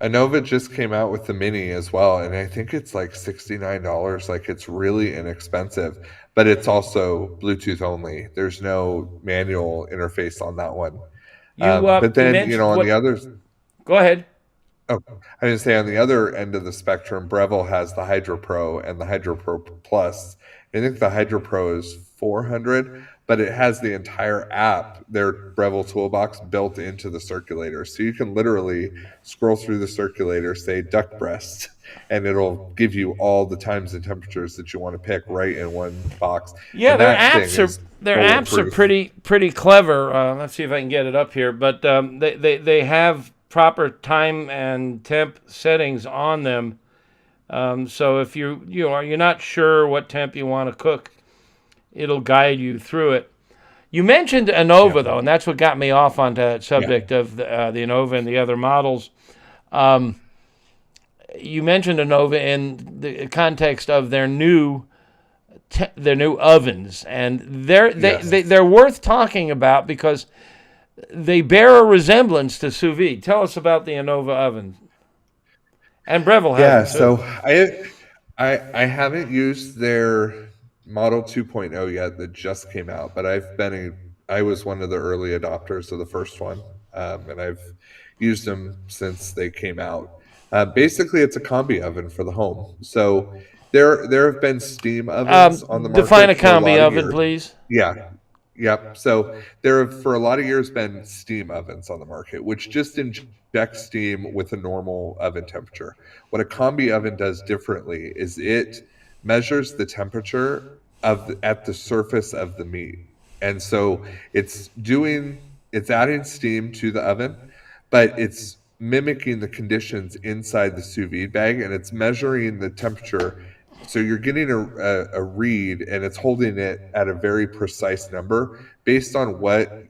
Innova just came out with the Mini as well, and I think it's like $69. Like, it's really inexpensive, but it's also Bluetooth only. There's no manual interface on that one. But then, on the others... Go ahead. Oh, I was going to say, on the other end of the spectrum, Breville has the Hydro Pro and the Hydro Pro Plus. I think the Hydro Pro is $400, but it has the entire app, their Breville toolbox, built into the circulator. So you can literally scroll through the circulator, say duck breast, and it'll give you all the times and temperatures that you want to pick right in one box. Yeah, their apps are pretty clever. Let's see if I can get it up here. But they have proper time and temp settings on them. So if you're not sure what temp you want to cook, it'll guide you through it. You mentioned Innova, though, and that's what got me off on that subject of the Innova and the other models. you mentioned Anova in the context of their new ovens, and they're worth talking about because they bear a resemblance to sous vide. Tell us about the Anova oven. And Breville has them too. So I haven't used their Model 2.0 yet that just came out, but I was one of the early adopters of the first one, and I've used them since they came out. Basically, it's a combi oven for the home. So there have been steam ovens on the market Define a for a lot combi of oven, years. please. Yeah. Yep. So there have for a lot of years been steam ovens on the market, which just inject steam with a normal oven temperature. What a combi oven does differently is it measures the temperature at the surface of the meat. And so it's adding steam to the oven, but it's mimicking the conditions inside the sous vide bag, and it's measuring the temperature. So you're getting a read, and it's holding it at a very precise number based on what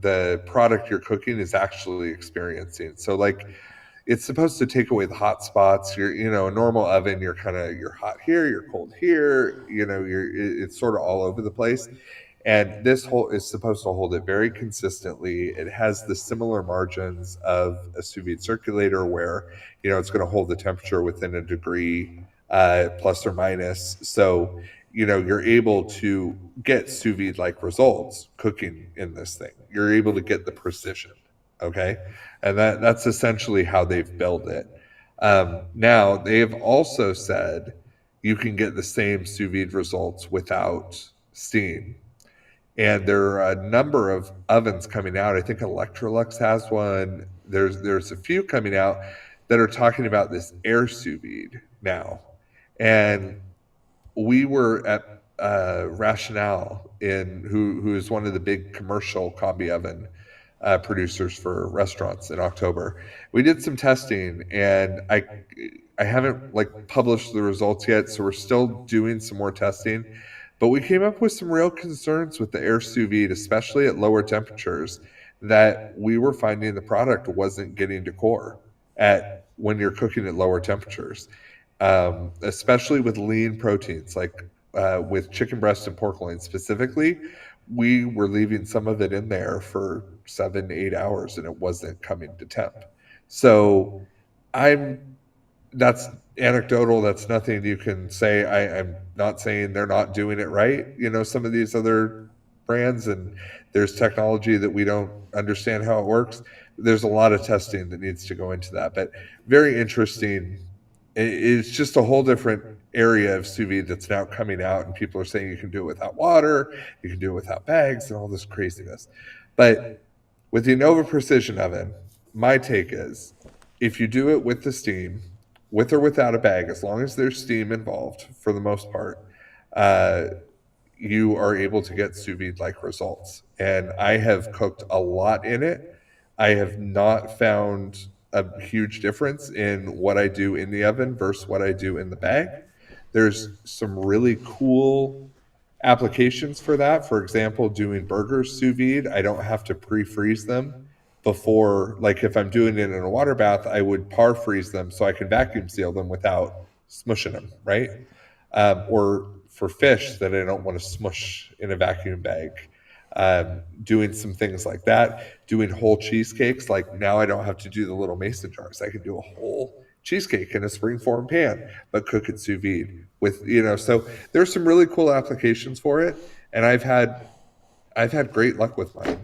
the product you're cooking is actually experiencing. So like it's supposed to take away the hot spots. A normal oven, you're hot here, you're cold here, it's sort of all over the place. And this whole is supposed to hold it very consistently. It has the similar margins of a sous vide circulator where, it's going to hold the temperature within a degree, plus or minus. So, you're able to get sous vide like results cooking in this thing. You're able to get the precision. Okay. And that's essentially how they've built it. Now they've also said you can get the same sous vide results without steam. And there are a number of ovens coming out. I think Electrolux has one. There's a few coming out that are talking about this air sous vide now. And we were at Rationale, who is one of the big commercial combi oven producers for restaurants in October. We did some testing, and I haven't published the results yet, so we're still doing some more testing. But we came up with some real concerns with the air sous vide, especially at lower temperatures, that we were finding the product wasn't getting to core when you're cooking at lower temperatures, especially with lean proteins, with chicken breast and pork loin specifically. We were leaving some of it in there for 7-8 hours, and it wasn't coming to temp. So that's anecdotal. That's nothing you can say. I'm not saying they're not doing it right. Some of these other brands, and there's technology that we don't understand how it works. There's a lot of testing that needs to go into that, but very interesting. It's just a whole different area of sous vide that's now coming out, and people are saying you can do it without water, you can do it without bags, and all this craziness. But with the Anova Precision Oven, my take is if you do it with the steam, with or without a bag, as long as there's steam involved, for the most part, you are able to get sous vide like results. And I have cooked a lot in it. I have not found a huge difference in what I do in the oven versus what I do in the bag. There's some really cool applications for that. For example, doing burgers sous vide, I don't have to pre-freeze them before. If I'm doing it in a water bath, I would par freeze them so I can vacuum seal them without smushing them, right? Or for fish that I don't want to smush in a vacuum bag. Doing some things like that, doing whole cheesecakes. Now I don't have to do the little mason jars. I can do a whole cheesecake in a springform pan, but cook it sous vide with, so there's some really cool applications for it. And I've had great luck with mine.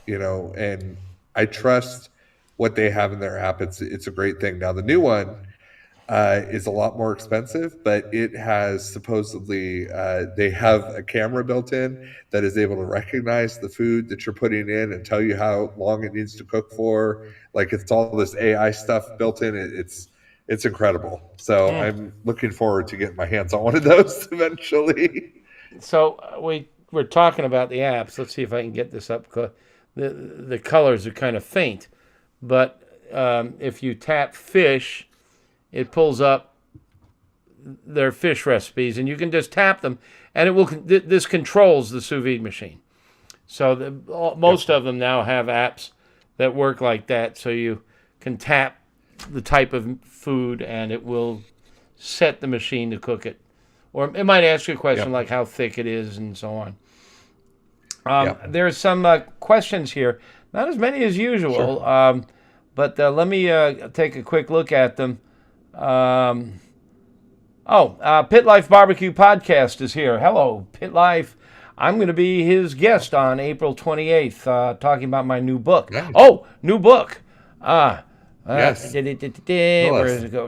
And I trust what they have in their app. It's a great thing. Now the new one is a lot more expensive, but it has supposedly they have a camera built in that is able to recognize the food that you're putting in and tell you how long it needs to cook for. It's all this AI stuff built in. It's incredible. So I'm looking forward to getting my hands on one of those eventually. So we're talking about the apps. Let's see if I can get this up. The colors are kind of faint, but if you tap fish, it pulls up their fish recipes, and you can just tap them, and it will. This controls the sous vide machine. So most of them now have apps that work like that. So you can tap the type of food, and it will set the machine to cook it. Or it might ask you a question like how thick it is and so on. There are some questions here, not as many as usual, but let me take a quick look at them. Pit Life Barbecue Podcast is here. Hello, Pit Life. I'm going to be his guest on April 28th, talking about my new book. Nice. Oh, new book. Yes. Where does it go?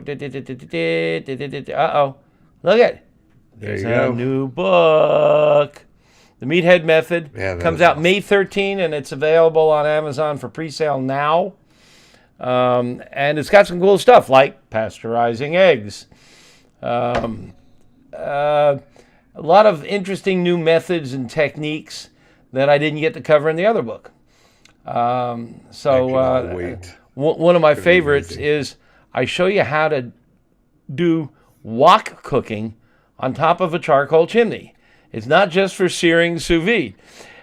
Uh-oh. Look at it. There's a new book. The Meathead Method comes out May 13, and it's available on Amazon for pre-sale now. And it's got some cool stuff like pasteurizing eggs. A lot of interesting new methods and techniques that I didn't get to cover in the other book. One of my favorites is I show you how to do wok cooking on top of a charcoal chimney. It's not just for searing sous vide.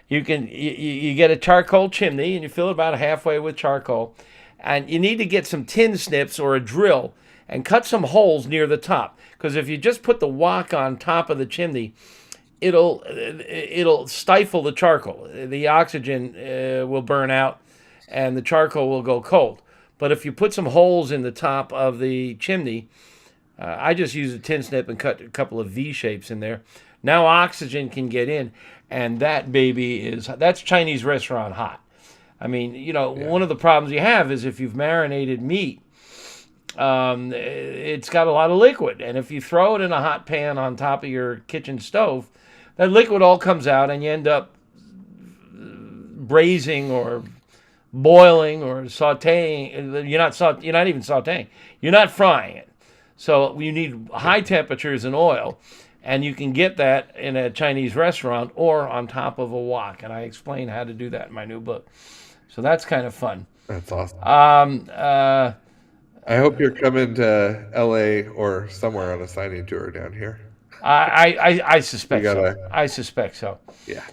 You get a charcoal chimney and you fill it about halfway with charcoal, and you need to get some tin snips or a drill and cut some holes near the top. Because if you just put the wok on top of the chimney, it'll stifle the charcoal. The oxygen will burn out, and the charcoal will go cold. But if you put some holes in the top of the chimney, I just use a tin snip and cut a couple of V shapes in there. Now oxygen can get in, and that baby that's Chinese restaurant hot. I mean, one of the problems you have is if you've marinated meat, it's got a lot of liquid, and if you throw it in a hot pan on top of your kitchen stove, that liquid all comes out, and you end up braising or boiling or sautéing. You're not even sautéing. You're not frying it. So you need high temperatures and oil, and you can get that in a Chinese restaurant or on top of a wok, and I explain how to do that in my new book. So that's kind of fun. That's awesome. I hope you're coming to LA or somewhere on a signing tour down here. I suspect so. I suspect so. Yeah.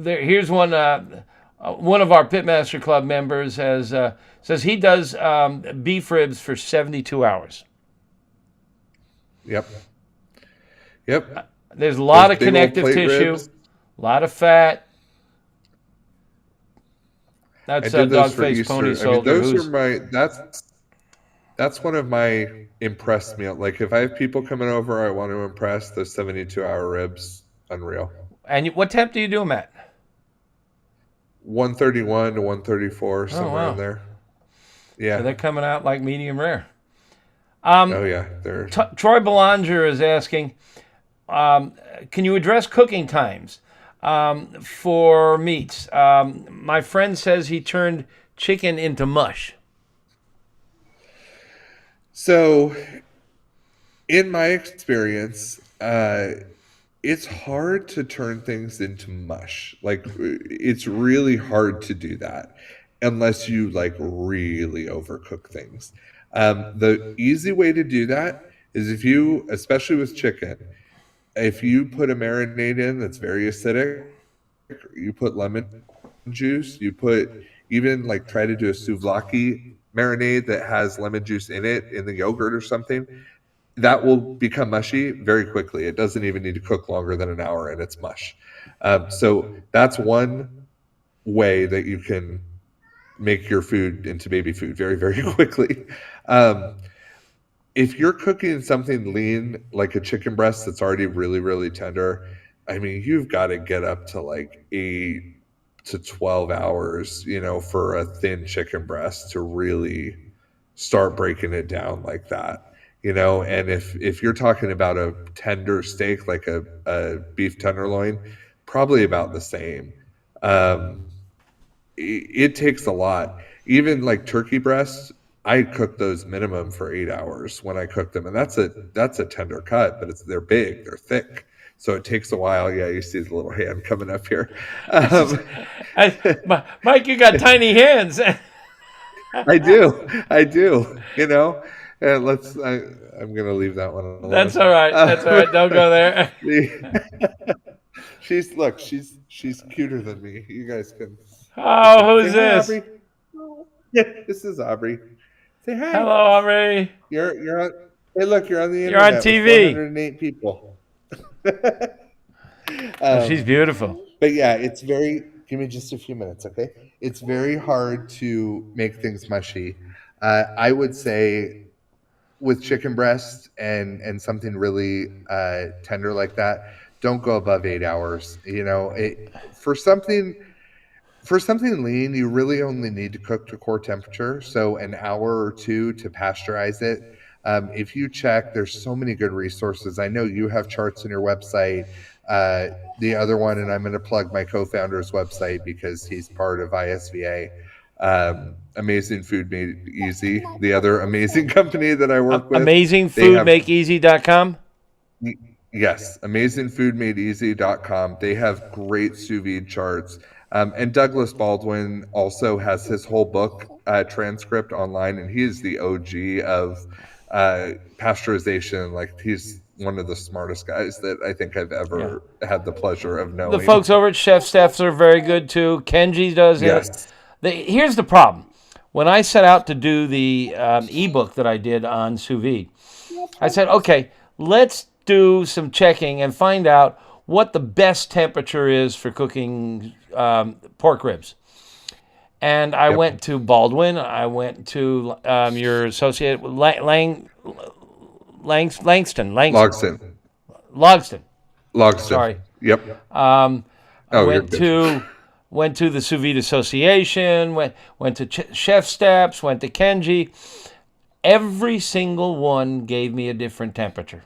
Here's one. One of our Pitmaster Club members says he does beef ribs for 72 hours. Yep. There's a lot of connective tissue, a lot of fat. That's a dog-faced pony soldier. That's one of my impressed meals. Like if I have people coming over, I want to impress. Those 72-hour ribs, unreal. And what temp do you do them at? 131 to 134, somewhere in there. Yeah, so they're coming out like medium rare. Troy Belanger is asking, can you address cooking times for meats? My friend says he turned chicken into mush. So, in my experience, it's hard to turn things into mush. Like, it's really hard to do that unless you really overcook things. The easy way to do that is especially with chicken, if you put a marinade in that's very acidic, you put lemon juice, try to do a souvlaki marinade that has lemon juice in it, in the yogurt or something, that will become mushy very quickly. It doesn't even need to cook longer than an hour and it's mush. So that's one way that you can make your food into baby food very, very quickly. If you're cooking something lean, like a chicken breast that's already really, really tender, I mean, you've got to get up to 8 to 12 hours, for a thin chicken breast to really start breaking it down like that, and if you're talking about a tender steak, like a beef tenderloin, probably about the same. It takes a lot. Even like turkey breasts, I cook those minimum for 8 hours when I cook them, and that's a tender cut, but they're big, they're thick. So it takes a while. Yeah, you see the little hand coming up here. Mike, you got tiny hands. I do. And I'm going to leave that one alone. That's all right. Don't go there. she's cuter than me. You guys can Oh, say who's hi, this? Aubrey. Yeah, this is Aubrey. Say hi. Hello, Aubrey. You're on. Hey, look, you're on the You're on internet with TV. 408 people. She's beautiful. But yeah, it's very. Give me just a few minutes, okay? It's very hard to make things mushy. I would say with chicken breast and something really tender like that, don't go above 8 hours. For something lean, you really only need to cook to core temperature, so an hour or two to pasteurize it. If you check, there's so many good resources. I know you have charts on your website. The other one, and I'm going to plug my co-founder's website because he's part of ISVA. Amazing Food Made Easy, the other amazing company that I work with. AmazingFoodMakeEasy.com? Yes, AmazingFoodMadeEasy.com. They have great sous vide charts. And Douglas Baldwin also has his whole book transcript online, and he is the OG of pasteurization. Like, he's one of the smartest guys that I think I've ever had the pleasure of knowing. The folks over at Chef Steph's are very good too. Kenji does it. Yes. Here's the problem. When I set out to do the ebook that I did on sous vide, I said, okay, let's do some checking and find out what the best temperature is for cooking pork ribs. And I went to Baldwin. I went to your associate, Logston. Sorry. Yep. Went to the Sous Vide Association, went to Chef Steps, went to Kenji. Every single one gave me a different temperature.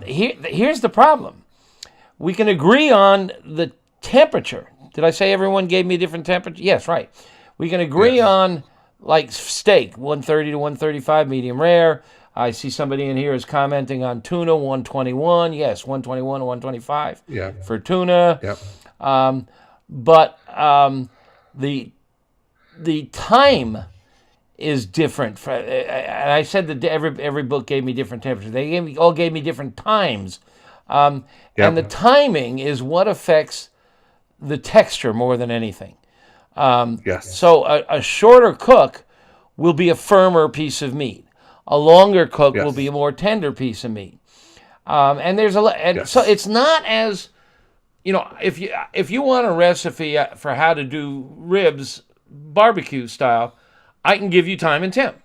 Here's the problem. We can agree on the temperature. Did I say everyone gave me a different temperature? Yes, right. We can agree on, like, steak, 130 to 135, medium rare. I see somebody in here is commenting on tuna, 121. Yes, 121 to 125 for tuna. Yep. But the time is different. And I said that every book gave me different temperatures. They all gave me different times. And the timing is what affects the texture more than anything. So a shorter cook will be a firmer piece of meat. A longer cook will be a more tender piece of meat. And there's so it's not as, if you want a recipe for how to do ribs barbecue style, I can give you time and temp.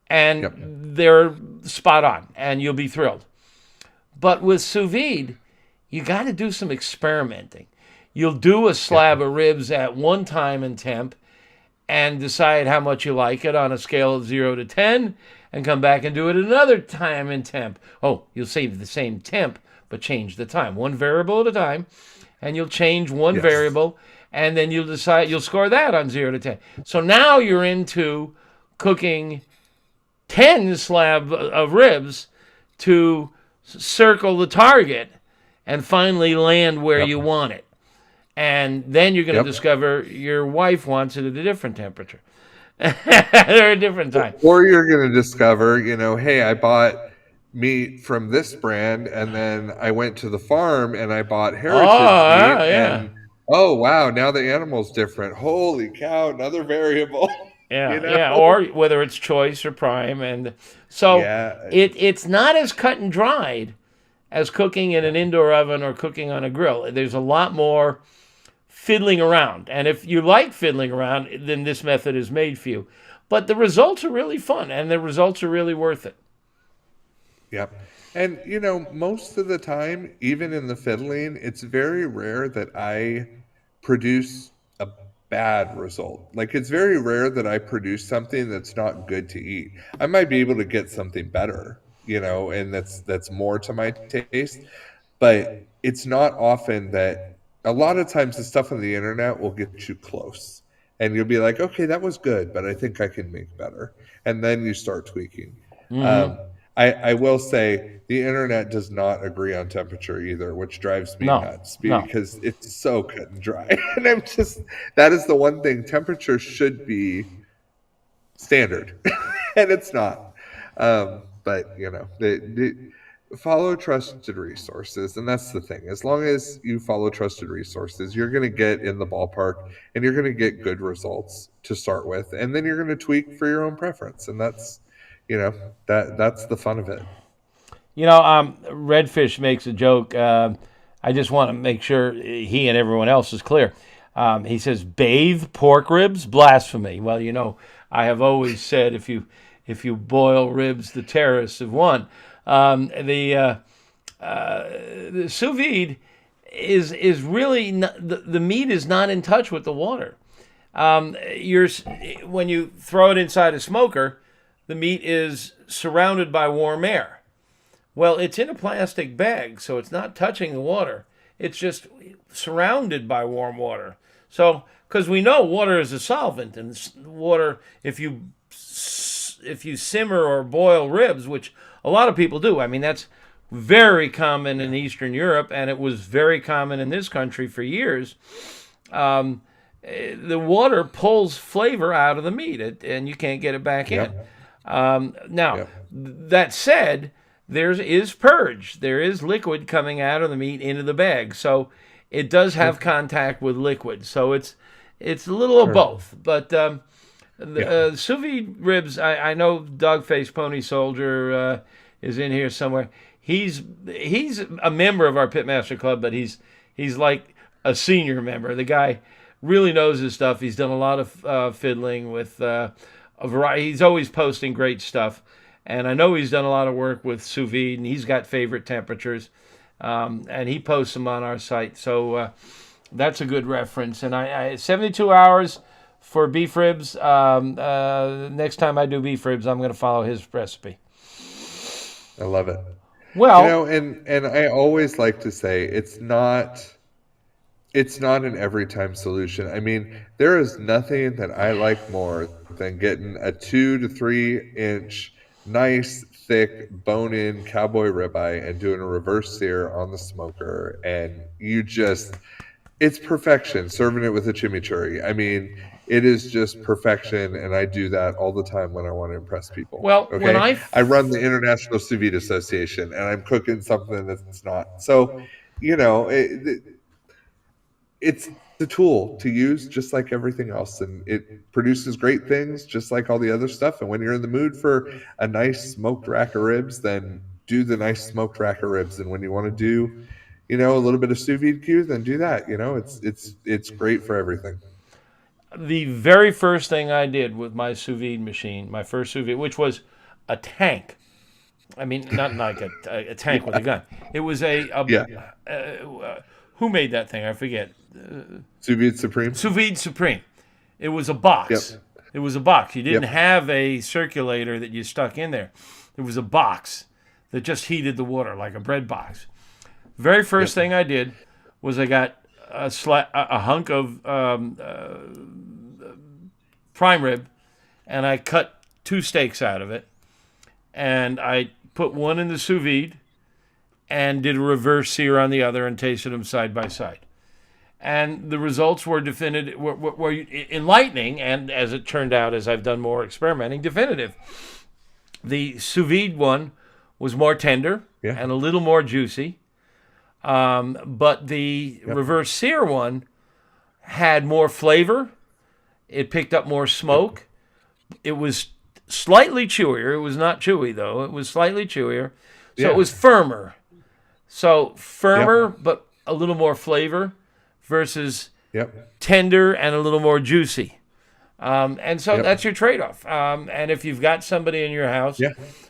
And they're spot on, and you'll be thrilled. But with sous vide, you got to do some experimenting. You'll do a slab of ribs at one time and temp and decide how much you like it on a scale of 0 to 10 and come back and do it another time in temp. Oh, you'll save the same temp, but change the time. One variable at a time, and you'll change one variable, and then you'll decide, you'll score that on 0 to 10. So now you're into cooking 10 slab of ribs to circle the target and finally land where you want it. And then you're going to discover your wife wants it at a different temperature or a different time. Or you're going to discover, hey, I bought meat from this brand, and then I went to the farm and I bought heritage meat. And, oh, wow, now the animal's different. Holy cow, another variable. Or whether it's choice or prime. And so it's not as cut and dried as cooking in an indoor oven or cooking on a grill. There's a lot more fiddling around. And if you like fiddling around, then this method is made for you. But the results are really fun, and the results are really worth it. Yep. And, most of the time, even in the fiddling, it's very rare that I produce a bad result. Like, it's very rare that I produce something that's not good to eat. I might be able to get something better, and that's more to my taste. But it's not often that. A lot of times the stuff on the internet will get you close, and you'll be like, okay, that was good, but I think I can make better. And then you start tweaking. I will say the internet does not agree on temperature either, which drives me nuts because it's so cut and dry. And that is the one thing. Temperature should be standard, and it's not. But follow trusted resources, and that's the thing. As long as you follow trusted resources, you're going to get in the ballpark, and you're going to get good results to start with, and then you're going to tweak for your own preference, and that's, that's the fun of it. Redfish makes a joke. I just want to make sure he and everyone else is clear. He says, "Bathe pork ribs, blasphemy." Well, I have always said if you boil ribs, the terrorists have won. The sous vide is really not, the meat is not in touch with the water. When you throw it inside a smoker, the meat is surrounded by warm air. Well, it's in a plastic bag, so it's not touching the water. It's just surrounded by warm water. So, because we know water is a solvent, and water, if you simmer or boil ribs, which a lot of people do, I mean, that's very common in Eastern Europe, and it was very common in this country for years. The water pulls flavor out of the meat, and you can't get it back in. Now, that said, there is purge. There is liquid coming out of the meat into the bag. So it does have contact with liquid. So it's a little of both. But sous vide ribs, I know Dogface Pony Soldier is in here somewhere. He's a member of our Pitmaster Club, but he's like a senior member. The guy really knows his stuff. He's done a lot of fiddling with a variety. He's always posting great stuff. And I know he's done a lot of work with sous vide, and he's got favorite temperatures, and he posts them on our site. So that's a good reference. And I 72 hours for beef ribs. Next time I do beef ribs, I'm going to follow his recipe. I love it. Well, and I always like to say it's not an every time solution. I mean, there is nothing that I like more than getting a 2 to 3 inch nice, thick, bone-in cowboy ribeye and doing a reverse sear on the smoker, and it's perfection. Serving it with a chimichurri. I mean, it is just perfection, and I do that all the time when I want to impress people. Well, okay? when I run the International Sous Vide Association, and I'm cooking something that's not. So, it's the tool to use just like everything else, and it produces great things just like all the other stuff. And when you're in the mood for a nice smoked rack of ribs, then do the nice smoked rack of ribs. And when you want to do a little bit of sous vide que, then do that. It's great for everything. The very first thing I did with my sous vide machine, my first sous vide, which was a tank. I mean, not like a tank with a gun. It was who made that thing? I forget. Sous Vide Supreme. Sous Vide Supreme. It was a box. Yep. It was a box. You didn't have a circulator that you stuck in there. It was a box that just heated the water like a bread box. Very first thing I did was I got a hunk of prime rib, and I cut 2 steaks out of it, and I put one in the sous vide and did a reverse sear on the other and tasted them side by side. And the results were definitive, were enlightening, and as it turned out, as I've done more experimenting, definitive. The sous vide one was more tender and a little more juicy, but the reverse sear one had more flavor. It picked up more smoke. It was slightly chewier. It was not chewy, though. It was slightly chewier. So it was firmer. So firmer, but a little more flavor versus tender and a little more juicy. And so that's your trade-off. And if you've got somebody in your house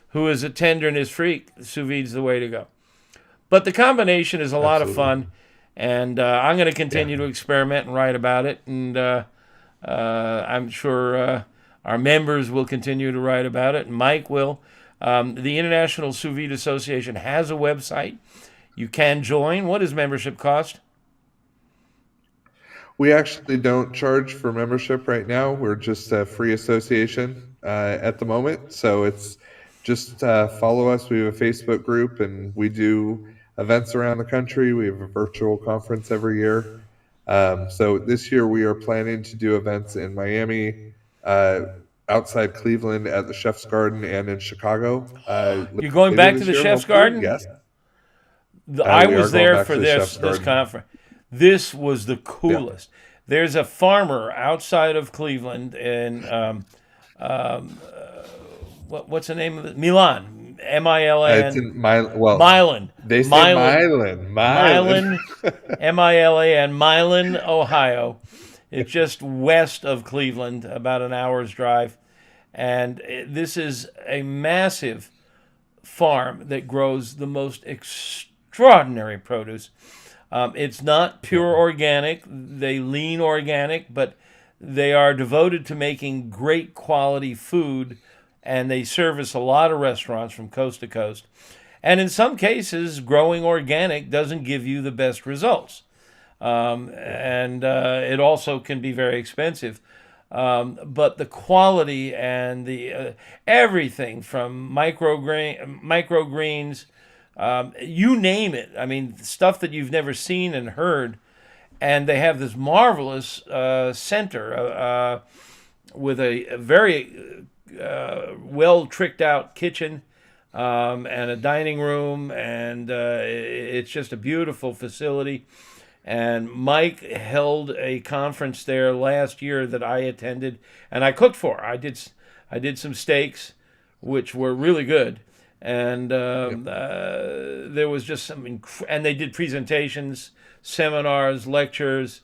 who is a tenderness freak, sous vide's the way to go. But the combination is a lot of fun, and I'm going to continue to experiment and write about it. And I'm sure our members will continue to write about it, and Mike will. The International Sous Vide Association has a website. You can join. What does membership cost? We actually don't charge for membership right now. We're just a free association at the moment. So it's just follow us. We have a Facebook group, and we do events around the country. We have a virtual conference every year. So this year we are planning to do events in Miami, outside Cleveland at the Chef's Garden and in Chicago. You're going back to the Chef's Garden? Yes. I we was are going there back for to the Chef's this Garden. conference. This was the coolest. There's a farmer outside of Cleveland in what's the name of it? Milan, M-I-L-A-N. It's in Milan. They say Milan. Milan. M-I-L-A-N, Milan, Ohio. It's just west of Cleveland, about an hour's drive. And this is a massive farm that grows the most extraordinary produce. It's not pure organic. They lean organic, but they are devoted to making great quality food, and they service a lot of restaurants from coast to coast. And in some cases, growing organic doesn't give you the best results. And it also can be very expensive. But the quality and the everything from microgreens, you name it. I mean, stuff that you've never seen and heard. And they have this marvelous center with a very well tricked out kitchen and a dining room, and it's just a beautiful facility. And Mike held a conference there last year that I attended, and I cooked for. I did some steaks, which were really good, and there was just some, and they did presentations, seminars, lectures.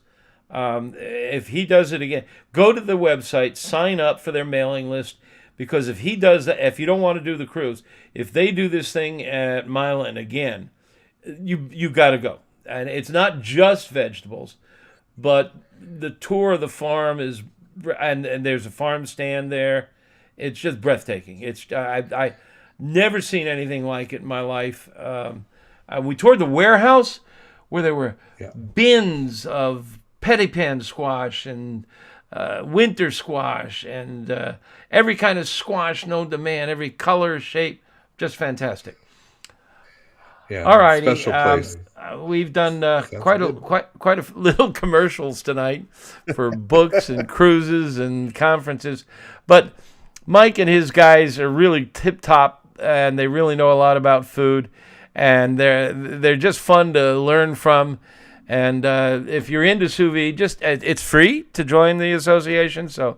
If he does it again, go to the website, sign up for their mailing list, because if he does that, if you don't want to do the cruise, if they do this thing at Milan again, you got to go. And it's not just vegetables, but the tour of the farm is, and there's a farm stand there. It's just breathtaking. It's I never seen anything like it in my life. We toured the warehouse where there were bins of pettipan squash and winter squash and every kind of squash known to man, every color, shape, just fantastic. Yeah, all righty. Special place. We've done quite a little commercials tonight for books and cruises and conferences, but Mike and his guys are really tip top, and they really know a lot about food, and they're just fun to learn from. And if you're into sous vide, it's free to join the association, so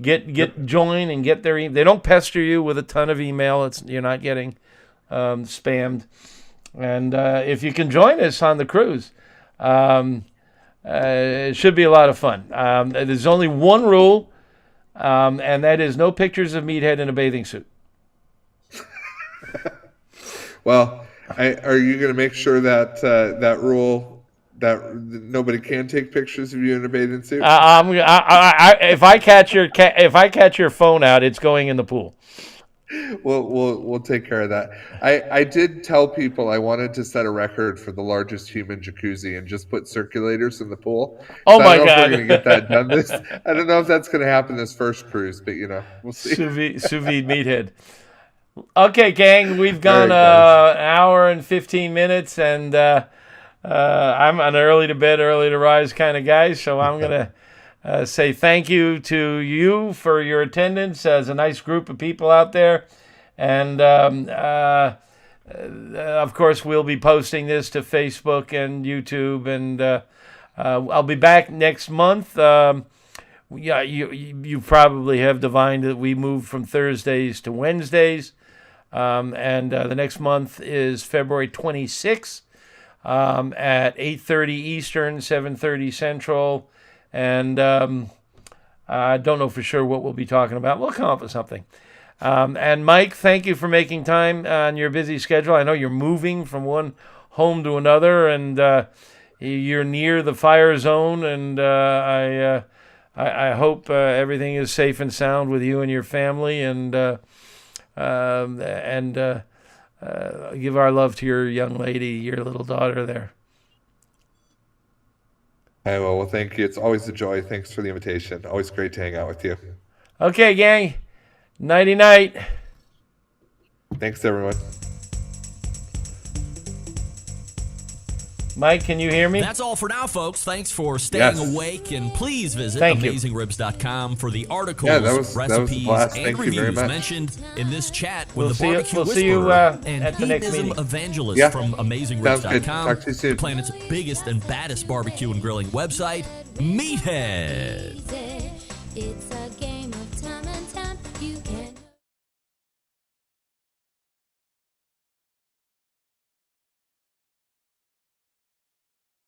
join and get their. They don't pester you with a ton of email. You're not getting spammed. And if you can join us on the cruise, it should be a lot of fun. There's only one rule, and that is no pictures of Meathead in a bathing suit. Well, are you going to make sure that that rule, that nobody can take pictures of you in a bathing suit? If I catch your phone out, it's going in the pool. We'll take care of that. I did tell people I wanted to set a record for the largest human jacuzzi and just put circulators in the pool. Oh, so my I don't God! know if we're going to get that done. I don't know if that's going to happen this first cruise, but we'll see. Sous vide Meathead. Okay, gang, we've gone an hour and 15 minutes, and I'm an early to bed, early to rise kind of guy, so I'm gonna say thank you to you for your attendance as a nice group of people out there. And, of course, we'll be posting this to Facebook and YouTube. And I'll be back next month. You probably have divined that we moved from Thursdays to Wednesdays. And the next month is February 26th at 8:30 Eastern, 7:30 Central. And I don't know for sure what we'll be talking about. We'll come up with something. And Mike, thank you for making time on your busy schedule. I know you're moving from one home to another, and you're near the fire zone. And I hope everything is safe and sound with you and your family. And give our love to your young lady, your little daughter there. Hey, well, thank you. It's always a joy. Thanks for the invitation. Always great to hang out with you. Okay, gang. Nighty-night. Thanks, everyone. Mike, can you hear me? That's all for now, folks. Thanks for staying Yes. awake, and please visit Thank you. AmazingRibs.com for the articles, Yeah, that was a recipes, blast. and Thank you very reviews much. mentioned in this chat with We'll the see you- barbecue we'll see you, whisperer and at the next hedonism meeting. evangelist Yeah. from Sounds good. AmazingRibs.com, Talk to you soon. the planet's biggest and baddest barbecue and grilling website, Meathead.